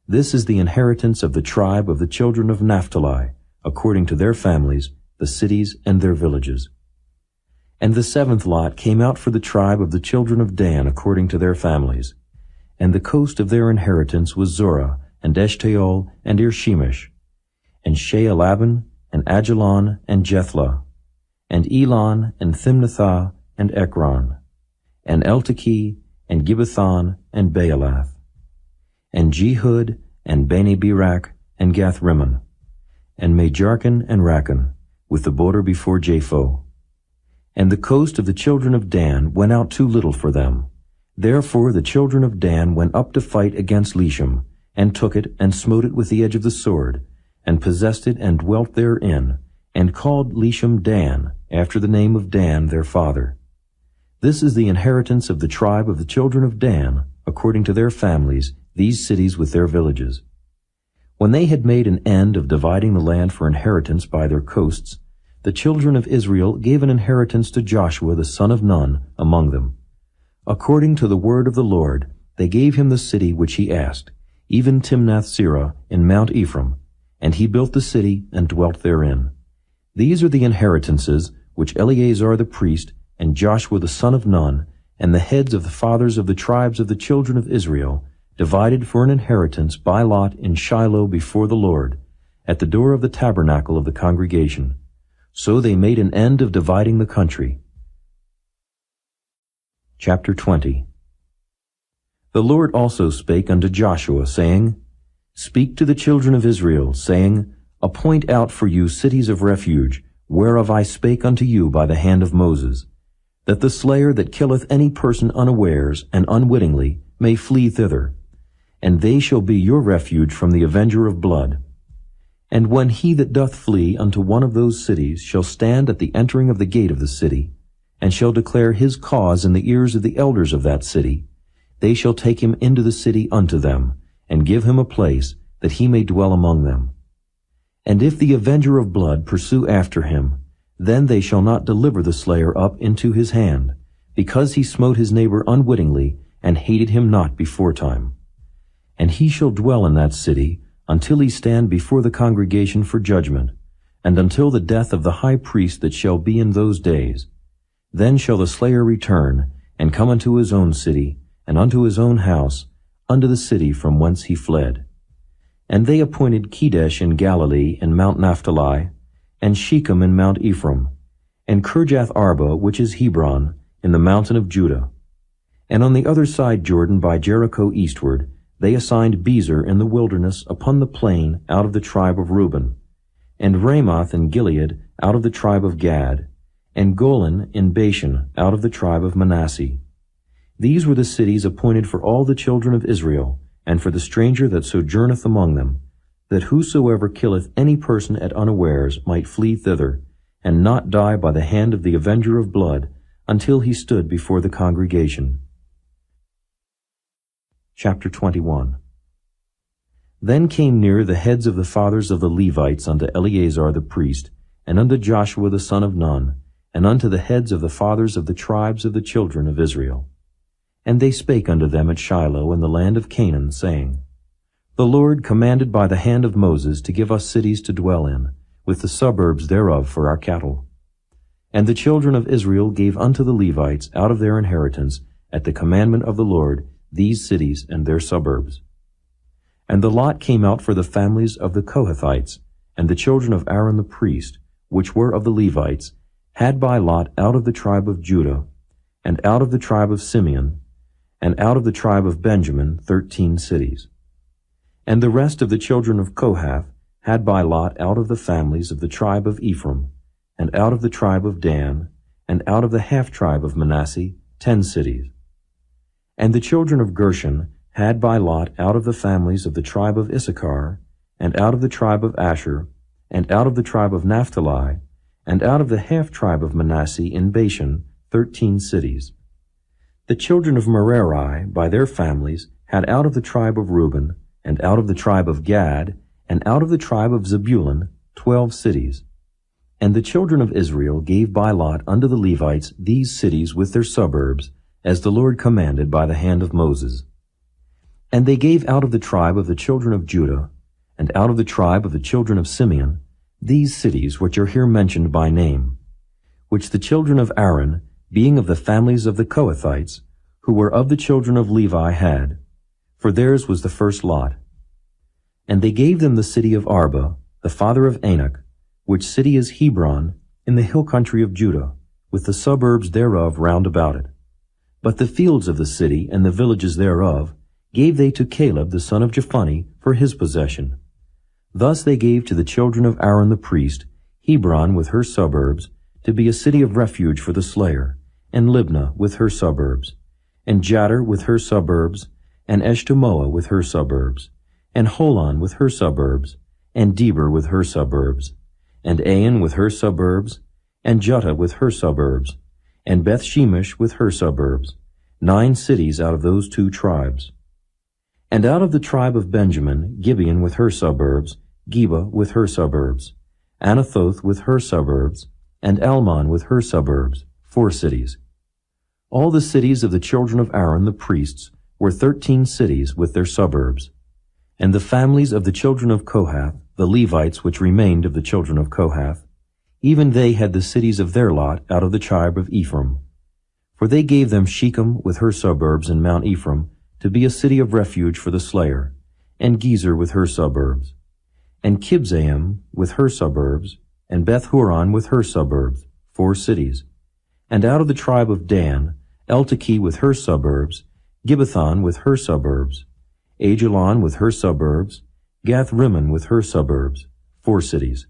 This is the inheritance of the tribe of the children of Naphtali, according to their families, the cities and their villages. And the seventh lot came out for the tribe of the children of Dan, according to their families. And the coast of their inheritance was Zorah, and Eshtaol, and Irshemesh, and Shealaban, and Ajalon, and Jethlah, and Elon, and Thimnathah, and Ekron, and Eltekeh, and Gibbethon, and Baalath, and Jehud, and Bene Berak, and Gathrimmon, and Majarkan, and Rakan, with the border before Japho. And the coast of the children of Dan went out too little for them. Therefore the children of Dan went up to fight against Leshem, and took it, and smote it with the edge of the sword, and possessed it, and dwelt therein, and called Leshem Dan, after the name of Dan their father. This is the inheritance of the tribe of the children of Dan, according to their families, these cities with their villages. When they had made an end of dividing the land for inheritance by their coasts, the children of Israel gave an inheritance to Joshua the son of Nun among them. According to the word of the Lord, they gave him the city which he asked, even Timnath-Serah in Mount Ephraim, and he built the city and dwelt therein. These are the inheritances which Eleazar the priest and Joshua the son of Nun and the heads of the fathers of the tribes of the children of Israel divided for an inheritance by lot in Shiloh before the Lord, at the door of the tabernacle of the congregation. So they made an end of dividing the country. Chapter 20. The Lord also spake unto Joshua, saying, Speak to the children of Israel, saying, Appoint out for you cities of refuge, whereof I spake unto you by the hand of Moses, that the slayer that killeth any person unawares and unwittingly may flee thither, and they shall be your refuge from the avenger of blood. And when he that doth flee unto one of those cities shall stand at the entering of the gate of the city, and shall declare his cause in the ears of the elders of that city, they shall take him into the city unto them, and give him a place, that he may dwell among them. And if the avenger of blood pursue after him, then they shall not deliver the slayer up into his hand, because he smote his neighbor unwittingly, and hated him not beforetime. And he shall dwell in that city, until he stand before the congregation for judgment, and until the death of the high priest that shall be in those days. Then shall the slayer return, and come unto his own city, and unto his own house, unto the city from whence he fled. And they appointed Kedesh in Galilee in Mount Naphtali, and Shechem in Mount Ephraim, and Kirjath Arba, which is Hebron, in the mountain of Judah. And on the other side Jordan by Jericho eastward, they assigned Bezer in the wilderness upon the plain out of the tribe of Reuben, and Ramoth in Gilead out of the tribe of Gad, and Golan in Bashan out of the tribe of Manasseh. These were the cities appointed for all the children of Israel, and for the stranger that sojourneth among them, that whosoever killeth any person at unawares might flee thither, and not die by the hand of the avenger of blood, until he stood before the congregation. Chapter 21. Then came near the heads of the fathers of the Levites unto Eleazar the priest, and unto Joshua the son of Nun, and unto the heads of the fathers of the tribes of the children of Israel. And they spake unto them at Shiloh in the land of Canaan, saying, The Lord commanded by the hand of Moses to give us cities to dwell in, with the suburbs thereof for our cattle. And the children of Israel gave unto the Levites out of their inheritance, at the commandment of the Lord, these cities and their suburbs. And the lot came out for the families of the Kohathites, and the children of Aaron the priest, which were of the Levites, had by lot out of the tribe of Judah, and out of the tribe of Simeon, and out of the tribe of Benjamin 13 cities. And the rest of the children of Kohath had by lot out of the families of the tribe of Ephraim, and out of the tribe of Dan, and out of the half-tribe of Manasseh 10 cities. And the children of Gershon had by lot out of the families of the tribe of Issachar, and out of the tribe of Asher, and out of the tribe of Naphtali, and out of the half-tribe of Manasseh in Bashan 13 cities. The children of Merari, by their families, had out of the tribe of Reuben, and out of the tribe of Gad, and out of the tribe of Zebulun 12 cities. And the children of Israel gave by lot unto the Levites these cities with their suburbs, as the Lord commanded by the hand of Moses. And they gave out of the tribe of the children of Judah, and out of the tribe of the children of Simeon, these cities which are here mentioned by name, which the children of Aaron, being of the families of the Kohathites, who were of the children of Levi, had, for theirs was the first lot. And they gave them the city of Arba, the father of Anak, which city is Hebron, in the hill country of Judah, with the suburbs thereof round about it. But the fields of the city and the villages thereof gave they to Caleb the son of Jephunneh for his possession. Thus they gave to the children of Aaron the priest Hebron with her suburbs, to be a city of refuge for the slayer, and Libnah with her suburbs, and Jattir with her suburbs, and Eshtemoa with her suburbs, and Holon with her suburbs, and Debir with her suburbs, and Ain with her suburbs, and Juttah with her suburbs, and Beth-shemesh with her suburbs, 9 cities out of those 2 tribes. And out of the tribe of Benjamin, Gibeon with her suburbs, Geba with her suburbs, Anathoth with her suburbs, and Almon with her suburbs, 4 cities. All the cities of the children of Aaron the priests were 13 cities with their suburbs. And the families of the children of Kohath, the Levites which remained of the children of Kohath, even they had the cities of their lot out of the tribe of Ephraim. For they gave them Shechem with her suburbs in Mount Ephraim, to be a city of refuge for the slayer, and Gezer with her suburbs, and Kibzaim with her suburbs, and Beth-horon with her suburbs, 4 cities. And out of the tribe of Dan, Eltekeh with her suburbs, Gibbethon with her suburbs, Ajalon with her suburbs, Gath-rimmon with her suburbs, 4 cities.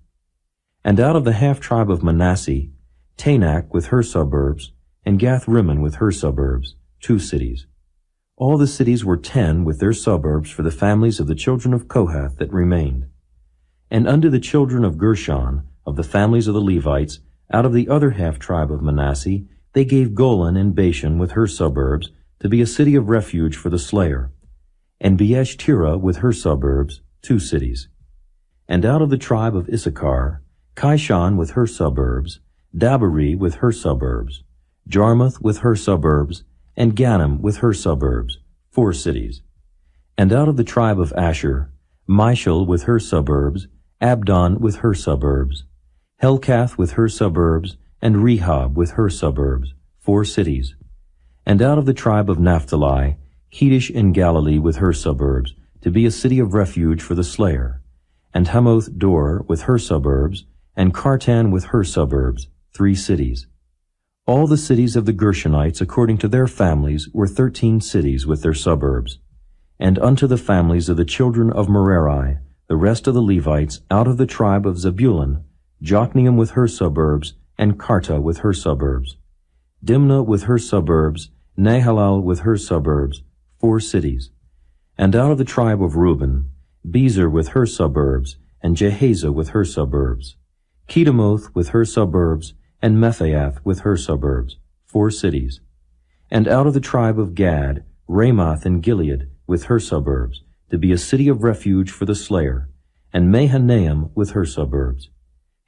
And out of the half-tribe of Manasseh, Tanakh with her suburbs, and Gath-rimmon with her suburbs, 2 cities. All the cities were 10 with their suburbs for the families of the children of Kohath that remained. And unto the children of Gershon, of the families of the Levites, out of the other half-tribe of Manasseh, they gave Golan and Bashan with her suburbs, to be a city of refuge for the slayer, and Beeshtira with her suburbs, 2 cities. And out of the tribe of Issachar, Kishon with her suburbs, Dabari with her suburbs, Jarmuth with her suburbs, and Ganim with her suburbs, 4 cities. And out of the tribe of Asher, Mishal with her suburbs, Abdon with her suburbs, Helkath with her suburbs, and Rehob with her suburbs, 4 cities. And out of the tribe of Naphtali, Kedesh in Galilee with her suburbs, to be a city of refuge for the slayer, and Hamoth Dor with her suburbs, and Kartan with her suburbs, 3 cities. All the cities of the Gershonites according to their families were 13 cities with their suburbs. And unto the families of the children of Merari, the rest of the Levites, out of the tribe of Zebulun, Jokneam with her suburbs, and Karta with her suburbs, Dimnah with her suburbs, Nahalal with her suburbs, 4 cities. And out of the tribe of Reuben, Bezer with her suburbs, and Jehaza with her suburbs, Kedemoth with her suburbs, and Mephath with her suburbs, 4 cities. And out of the tribe of Gad, Ramoth in Gilead with her suburbs, to be a city of refuge for the slayer, and Mahanaim with her suburbs,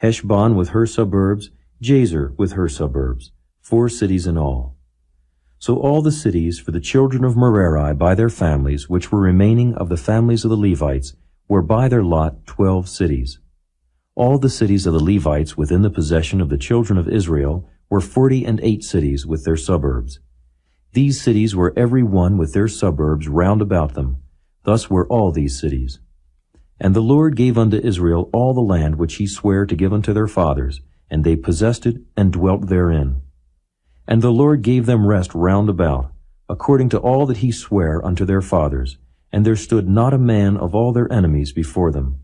Heshbon with her suburbs, Jazer with her suburbs, 4 cities in all. So all the cities for the children of Merari by their families, which were remaining of the families of the Levites, were by their lot 12 cities. All the cities of the Levites within the possession of the children of Israel were 48 cities with their suburbs. These cities were every one with their suburbs round about them. Thus were all these cities. And the Lord gave unto Israel all the land which he sware to give unto their fathers, and they possessed it and dwelt therein. And the Lord gave them rest round about, according to all that he sware unto their fathers, and there stood not a man of all their enemies before them.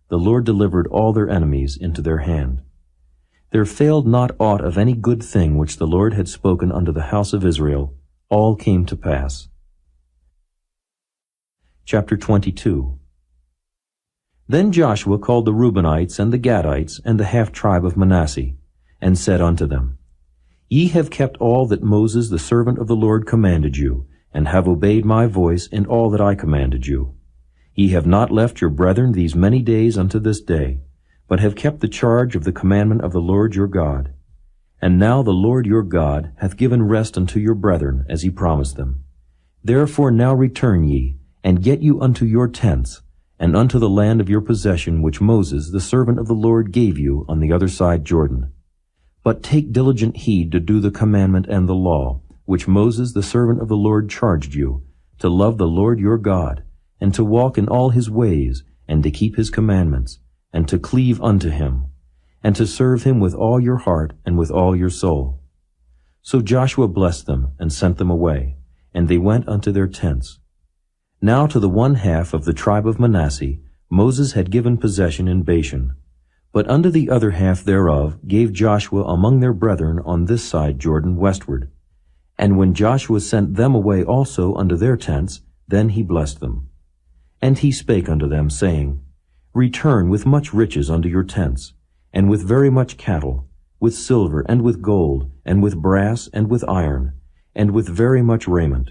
The Lord delivered all their enemies into their hand. There failed not aught of any good thing which the Lord had spoken unto the house of Israel. All came to pass. Chapter 22. Then Joshua called the Reubenites and the Gadites and the half-tribe of Manasseh, and said unto them, Ye have kept all that Moses the servant of the Lord commanded you, and have obeyed my voice in all that I commanded you. Ye have not left your brethren these many days unto this day, but have kept the charge of the commandment of the Lord your God. And now the Lord your God hath given rest unto your brethren, as he promised them. Therefore now return ye, and get you unto your tents, and unto the land of your possession which Moses the servant of the Lord gave you on the other side Jordan. But take diligent heed to do the commandment and the law, which Moses the servant of the Lord charged you, to love the Lord your God, and to walk in all his ways, and to keep his commandments, and to cleave unto him, and to serve him with all your heart and with all your soul. So Joshua blessed them, and sent them away, and they went unto their tents. Now to the one half of the tribe of Manasseh Moses had given possession in Bashan, but unto the other half thereof gave Joshua among their brethren on this side Jordan westward. And when Joshua sent them away also unto their tents, then he blessed them. And he spake unto them, saying, Return with much riches unto your tents, and with very much cattle, with silver, and with gold, and with brass, and with iron, and with very much raiment.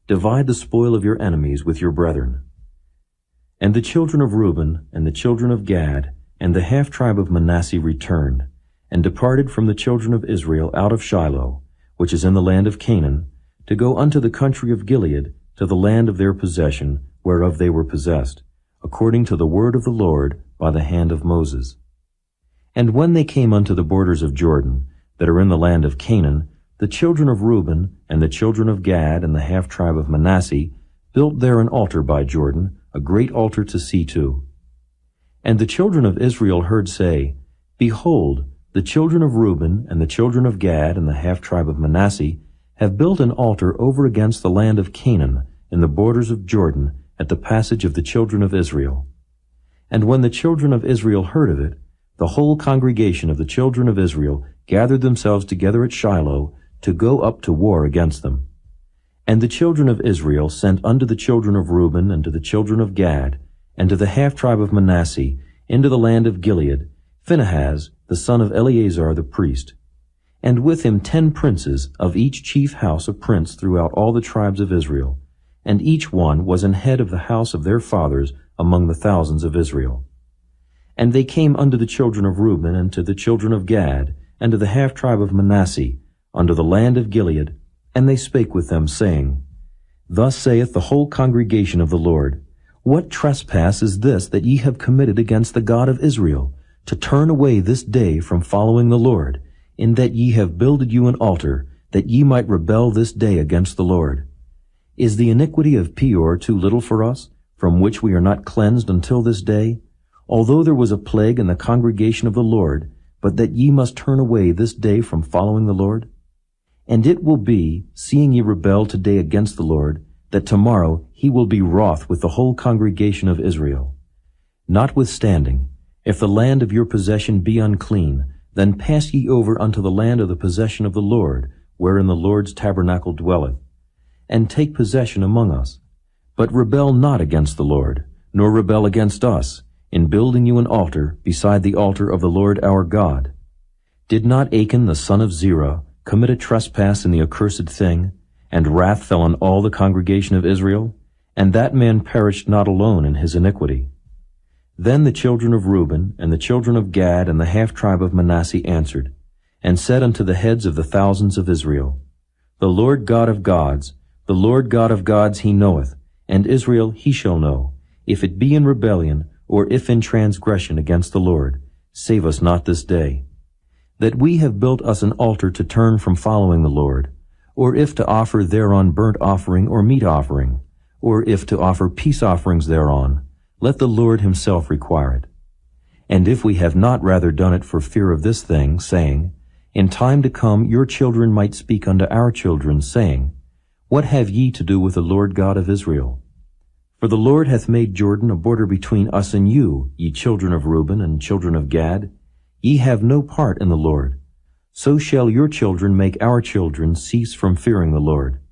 Divide the spoil of your enemies with your brethren. And the children of Reuben, and the children of Gad, and the half tribe of Manasseh returned, and departed from the children of Israel out of Shiloh, which is in the land of Canaan, to go unto the country of Gilead, to the land of their possession, whereof they were possessed, according to the word of the Lord by the hand of Moses. And when they came unto the borders of Jordan, that are in the land of Canaan, the children of Reuben, and the children of Gad, and the half tribe of Manasseh, built there an altar by Jordan, a great altar to see to. And the children of Israel heard say, Behold, the children of Reuben, and the children of Gad, and the half tribe of Manasseh, have built an altar over against the land of Canaan, in the borders of Jordan, at the passage of the children of Israel. And when the children of Israel heard of it, the whole congregation of the children of Israel gathered themselves together at Shiloh, to go up to war against them. And the children of Israel sent unto the children of Reuben, and to the children of Gad, and to the half tribe of Manasseh, into the land of Gilead, Phinehas, the son of Eleazar the priest, and with him 10 princes, of each chief house a prince throughout all the tribes of Israel, and each one was an head of the house of their fathers among the thousands of Israel. And they came unto the children of Reuben, and to the children of Gad, and to the half tribe of Manasseh, unto the land of Gilead, and they spake with them, saying, Thus saith the whole congregation of the Lord, What trespass is this that ye have committed against the God of Israel, to turn away this day from following the Lord, in that ye have builded you an altar, that ye might rebel this day against the Lord? Is the iniquity of Peor too little for us, from which we are not cleansed until this day? Although there was a plague in the congregation of the Lord, but that ye must turn away this day from following the Lord? And it will be, seeing ye rebel today against the Lord, that tomorrow he will be wroth with the whole congregation of Israel. Notwithstanding, if the land of your possession be unclean, then pass ye over unto the land of the possession of the Lord, wherein the Lord's tabernacle dwelleth, and take possession among us. But rebel not against the Lord, nor rebel against us, in building you an altar beside the altar of the Lord our God. Did not Achan the son of Zerah commit a trespass in the accursed thing, and wrath fell on all the congregation of Israel? And that man perished not alone in his iniquity. Then the children of Reuben, and the children of Gad, and the half tribe of Manasseh answered, and said unto the heads of the thousands of Israel, The Lord God of gods, the Lord God of gods he knoweth, and Israel he shall know, if it be in rebellion, or if in transgression against the Lord. Save us not this day. That we have built us an altar to turn from following the Lord, or if to offer thereon burnt offering or meat offering, or if to offer peace offerings thereon, let the Lord himself require it. And if we have not rather done it for fear of this thing, saying, In time to come your children might speak unto our children, saying, What have ye to do with the Lord God of Israel? For the Lord hath made Jordan a border between us and you, ye children of Reuben and children of Gad. Ye have no part in the Lord. So shall your children make our children cease from fearing the Lord.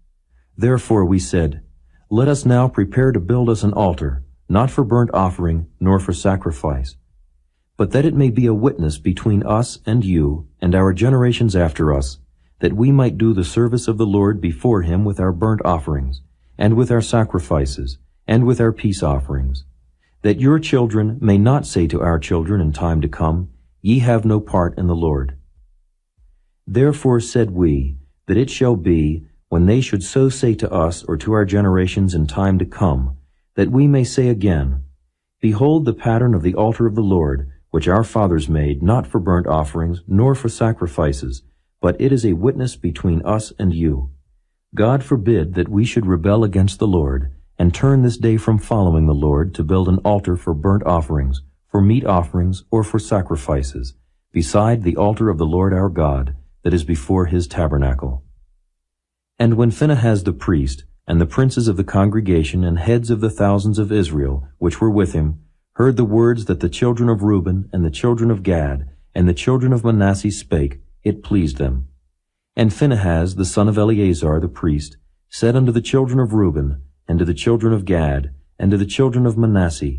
Therefore we said, Let us now prepare to build us an altar, not for burnt offering, nor for sacrifice, but that it may be a witness between us and you, and our generations after us, that we might do the service of the Lord before him with our burnt offerings, and with our sacrifices, and with our peace offerings, that your children may not say to our children in time to come, Ye have no part in the Lord. Therefore said we, that it shall be, when they should so say to us or to our generations in time to come, that we may say again, Behold the pattern of the altar of the Lord, which our fathers made, not for burnt offerings, nor for sacrifices, but it is a witness between us and you. God forbid that we should rebel against the Lord, and turn this day from following the Lord to build an altar for burnt offerings, for meat offerings, or for sacrifices, beside the altar of the Lord our God, that is before his tabernacle. And when Phinehas the priest, and the princes of the congregation and heads of the thousands of Israel, which were with him, heard the words that the children of Reuben, and the children of Gad, and the children of Manasseh spake, it pleased them. And Phinehas the son of Eleazar the priest said unto the children of Reuben, and to the children of Gad, and to the children of Manasseh,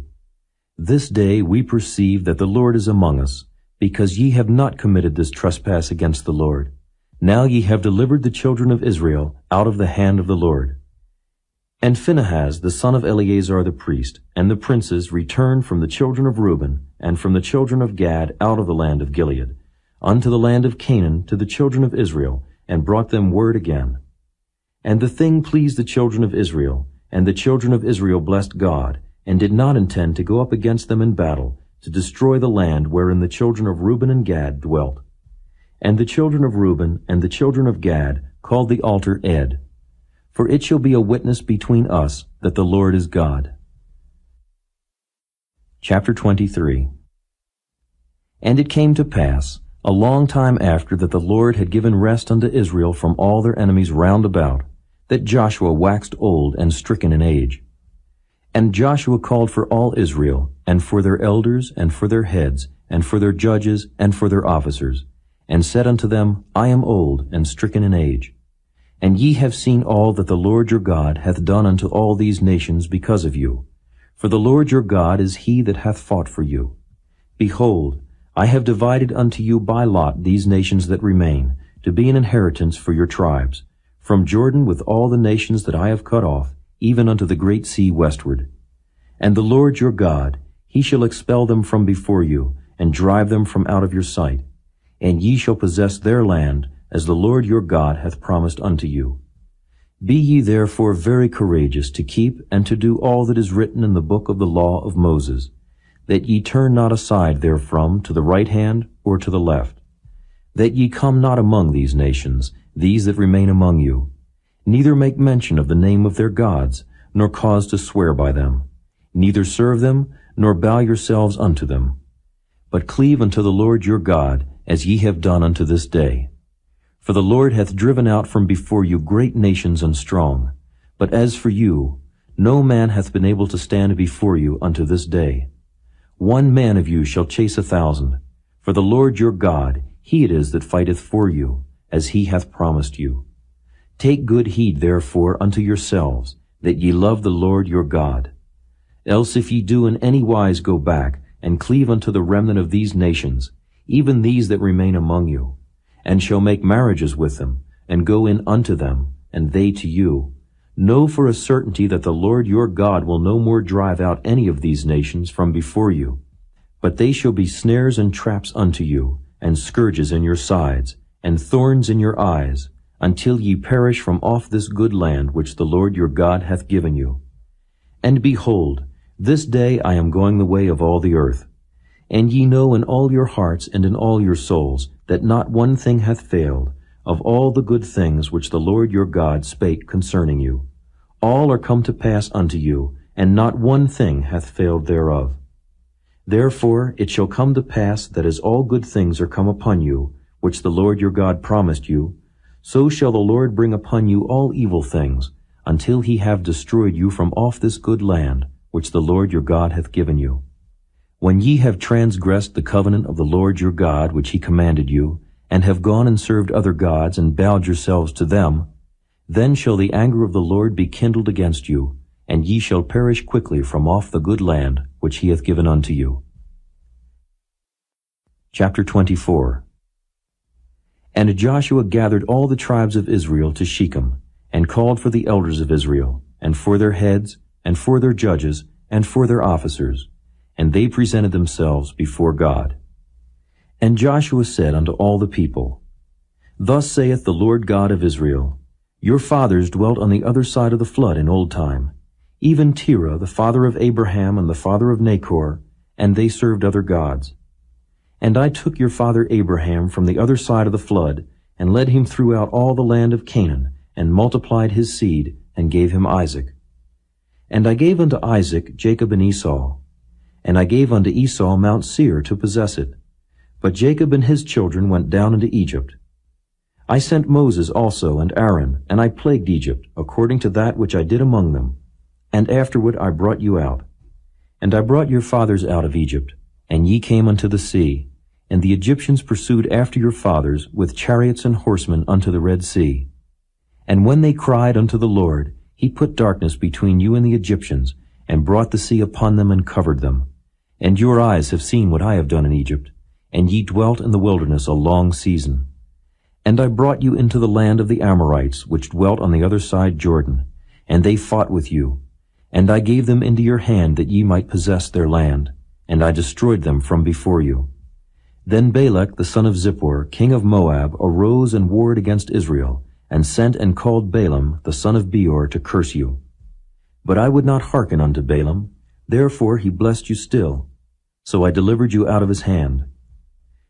This day we perceive that the Lord is among us, because ye have not committed this trespass against the Lord. Now ye have delivered the children of Israel out of the hand of the Lord. And Phinehas the son of Eleazar the priest, and the princes returned from the children of Reuben, and from the children of Gad out of the land of Gilead, unto the land of Canaan to the children of Israel, and brought them word again. And the thing pleased the children of Israel, and the children of Israel blessed God, and did not intend to go up against them in battle, to destroy the land wherein the children of Reuben and Gad dwelt. And the children of Reuben and the children of Gad called the altar Ed, for it shall be a witness between us that the Lord is God. Chapter 23. And it came to pass, a long time after that the Lord had given rest unto Israel from all their enemies round about, that Joshua waxed old and stricken in age. And Joshua called for all Israel, and for their elders, and for their heads, and for their judges, and for their officers, and said unto them, I am old and stricken in age. And ye have seen all that the Lord your God hath done unto all these nations because of you. For the Lord your God is he that hath fought for you. Behold, I have divided unto you by lot these nations that remain, to be an inheritance for your tribes, from Jordan with all the nations that I have cut off, even unto the great sea westward. And the Lord your God, he shall expel them from before you, and drive them from out of your sight. And ye shall possess their land, as the Lord your God hath promised unto you. Be ye therefore very courageous to keep and to do all that is written in the book of the law of Moses, that ye turn not aside therefrom to the right hand or to the left, that ye come not among these nations, these that remain among you, neither make mention of the name of their gods, nor cause to swear by them, neither serve them, nor bow yourselves unto them, but cleave unto the Lord your God, as ye have done unto this day. For the Lord hath driven out from before you great nations and strong. But as for you, no man hath been able to stand before you unto this day. 1 man of you shall chase 1,000. For the Lord your God, he it is that fighteth for you, as he hath promised you. Take good heed therefore unto yourselves, that ye love the Lord your God. Else if ye do in any wise go back, and cleave unto the remnant of these nations, even these that remain among you, and shall make marriages with them, and go in unto them, and they to you, know for a certainty that the Lord your God will no more drive out any of these nations from before you, but they shall be snares and traps unto you, and scourges in your sides, and thorns in your eyes, until ye perish from off this good land which the Lord your God hath given you. And behold, this day I am going the way of all the earth. And ye know in all your hearts and in all your souls that not one thing hath failed, of all the good things which the Lord your God spake concerning you. All are come to pass unto you, and not one thing hath failed thereof. Therefore it shall come to pass that as all good things are come upon you, which the Lord your God promised you, so shall the Lord bring upon you all evil things, until he have destroyed you from off this good land, which the Lord your God hath given you. When ye have transgressed the covenant of the Lord your God, which he commanded you, and have gone and served other gods, and bowed yourselves to them, then shall the anger of the Lord be kindled against you, and ye shall perish quickly from off the good land which he hath given unto you. Chapter 24. And Joshua gathered all the tribes of Israel to Shechem, and called for the elders of Israel, and for their heads, and for their judges, and for their officers, and they presented themselves before God. And Joshua said unto all the people, Thus saith the Lord God of Israel, Your fathers dwelt on the other side of the flood in old time, even Terah, the father of Abraham and the father of Nachor, and they served other gods. And I took your father Abraham from the other side of the flood, and led him throughout all the land of Canaan, and multiplied his seed, and gave him Isaac. And I gave unto Isaac Jacob and Esau. And I gave unto Esau Mount Seir to possess it. But Jacob and his children went down into Egypt. I sent Moses also and Aaron, and I plagued Egypt, according to that which I did among them. And afterward I brought you out. And I brought your fathers out of Egypt, and ye came unto the sea. And the Egyptians pursued after your fathers with chariots and horsemen unto the Red Sea. And when they cried unto the Lord, he put darkness between you and the Egyptians, and brought the sea upon them and covered them. And your eyes have seen what I have done in Egypt, and ye dwelt in the wilderness a long season. And I brought you into the land of the Amorites, which dwelt on the other side Jordan, and they fought with you. And I gave them into your hand that ye might possess their land, and I destroyed them from before you. Then Balak the son of Zippor, king of Moab, arose and warred against Israel, and sent and called Balaam the son of Beor to curse you. But I would not hearken unto Balaam, therefore he blessed you still. So I delivered you out of his hand.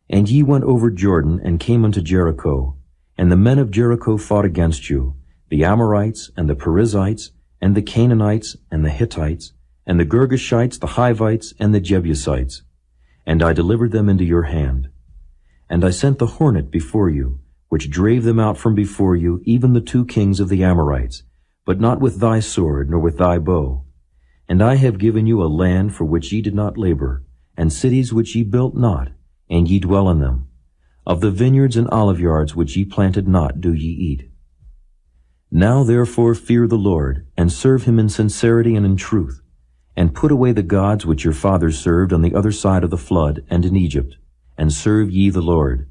And ye went over Jordan, and came unto Jericho. And the men of Jericho fought against you, the Amorites, and the Perizzites, and the Canaanites, and the Hittites, and the Girgashites, the Hivites, and the Jebusites. And I delivered them into your hand. And I sent the hornet before you, which drave them out from before you, even the 2 kings of the Amorites, but not with thy sword, nor with thy bow. And I have given you a land for which ye did not labor, and cities which ye built not, and ye dwell in them. Of the vineyards and oliveyards which ye planted not do ye eat. Now therefore fear the Lord, and serve him in sincerity and in truth, and put away the gods which your fathers served on the other side of the flood and in Egypt, and serve ye the Lord.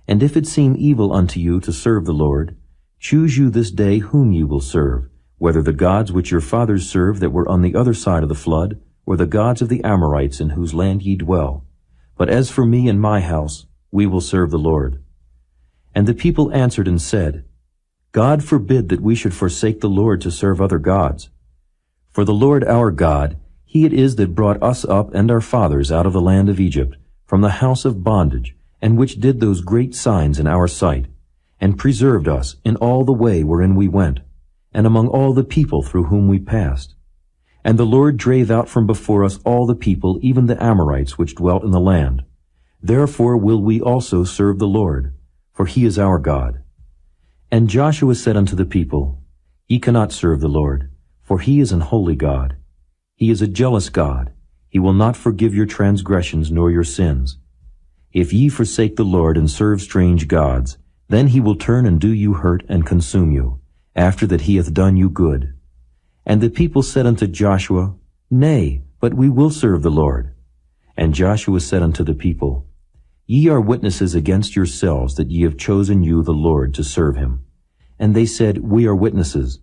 And if it seem evil unto you to serve the Lord, choose you this day whom ye will serve, whether the gods which your fathers served that were on the other side of the flood, or the gods of the Amorites in whose land ye dwell. But as for me and my house, we will serve the Lord. And the people answered and said, God forbid that we should forsake the Lord to serve other gods. For the Lord our God, he it is that brought us up and our fathers out of the land of Egypt, from the house of bondage, and which did those great signs in our sight, and preserved us in all the way wherein we went, and among all the people through whom we passed. And the Lord drave out from before us all the people, even the Amorites which dwelt in the land. Therefore will we also serve the Lord, for he is our God. And Joshua said unto the people, Ye cannot serve the Lord, for he is an holy God. He is a jealous God. He will not forgive your transgressions nor your sins. If ye forsake the Lord and serve strange gods, then he will turn and do you hurt and consume you, after that he hath done you good. And the people said unto Joshua, Nay, but we will serve the Lord. And Joshua said unto the people, Ye are witnesses against yourselves that ye have chosen you the Lord to serve him. And they said, We are witnesses.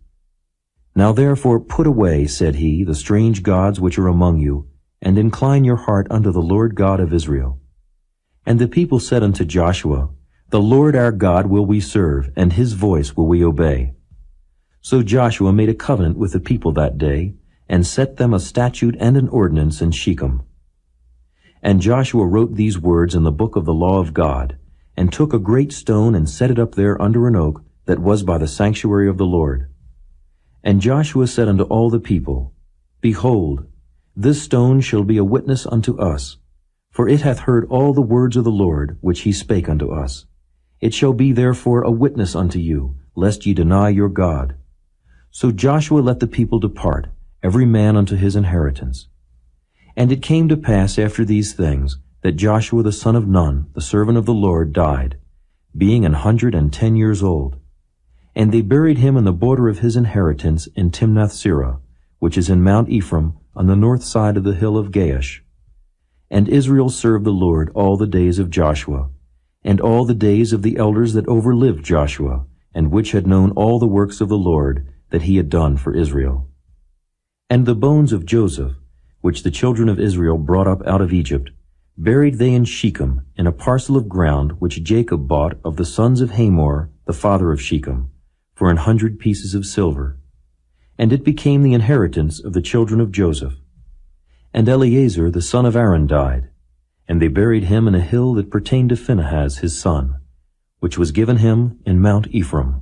Now therefore put away, said he, the strange gods which are among you, and incline your heart unto the Lord God of Israel. And the people said unto Joshua, The Lord our God will we serve, and his voice will we obey. So Joshua made a covenant with the people that day, and set them a statute and an ordinance in Shechem. And Joshua wrote these words in the book of the law of God, and took a great stone and set it up there under an oak that was by the sanctuary of the Lord. And Joshua said unto all the people, Behold, this stone shall be a witness unto us, for it hath heard all the words of the Lord which he spake unto us. It shall be therefore a witness unto you, lest ye deny your God. So Joshua let the people depart, every man unto his inheritance. And it came to pass after these things, that Joshua the son of Nun, the servant of the Lord, died, being 110 years old. And they buried him in the border of his inheritance in Timnath-serah, which is in Mount Ephraim, on the north side of the hill of Gaash. And Israel served the Lord all the days of Joshua, and all the days of the elders that overlived Joshua, and which had known all the works of the Lord that he had done for Israel. And the bones of Joseph, which the children of Israel brought up out of Egypt, buried they in Shechem, in a parcel of ground which Jacob bought of the sons of Hamor, the father of Shechem, for 100 pieces of silver. And it became the inheritance of the children of Joseph. And Eleazar the son of Aaron died, and they buried him in a hill that pertained to Phinehas his son, which was given him in Mount Ephraim.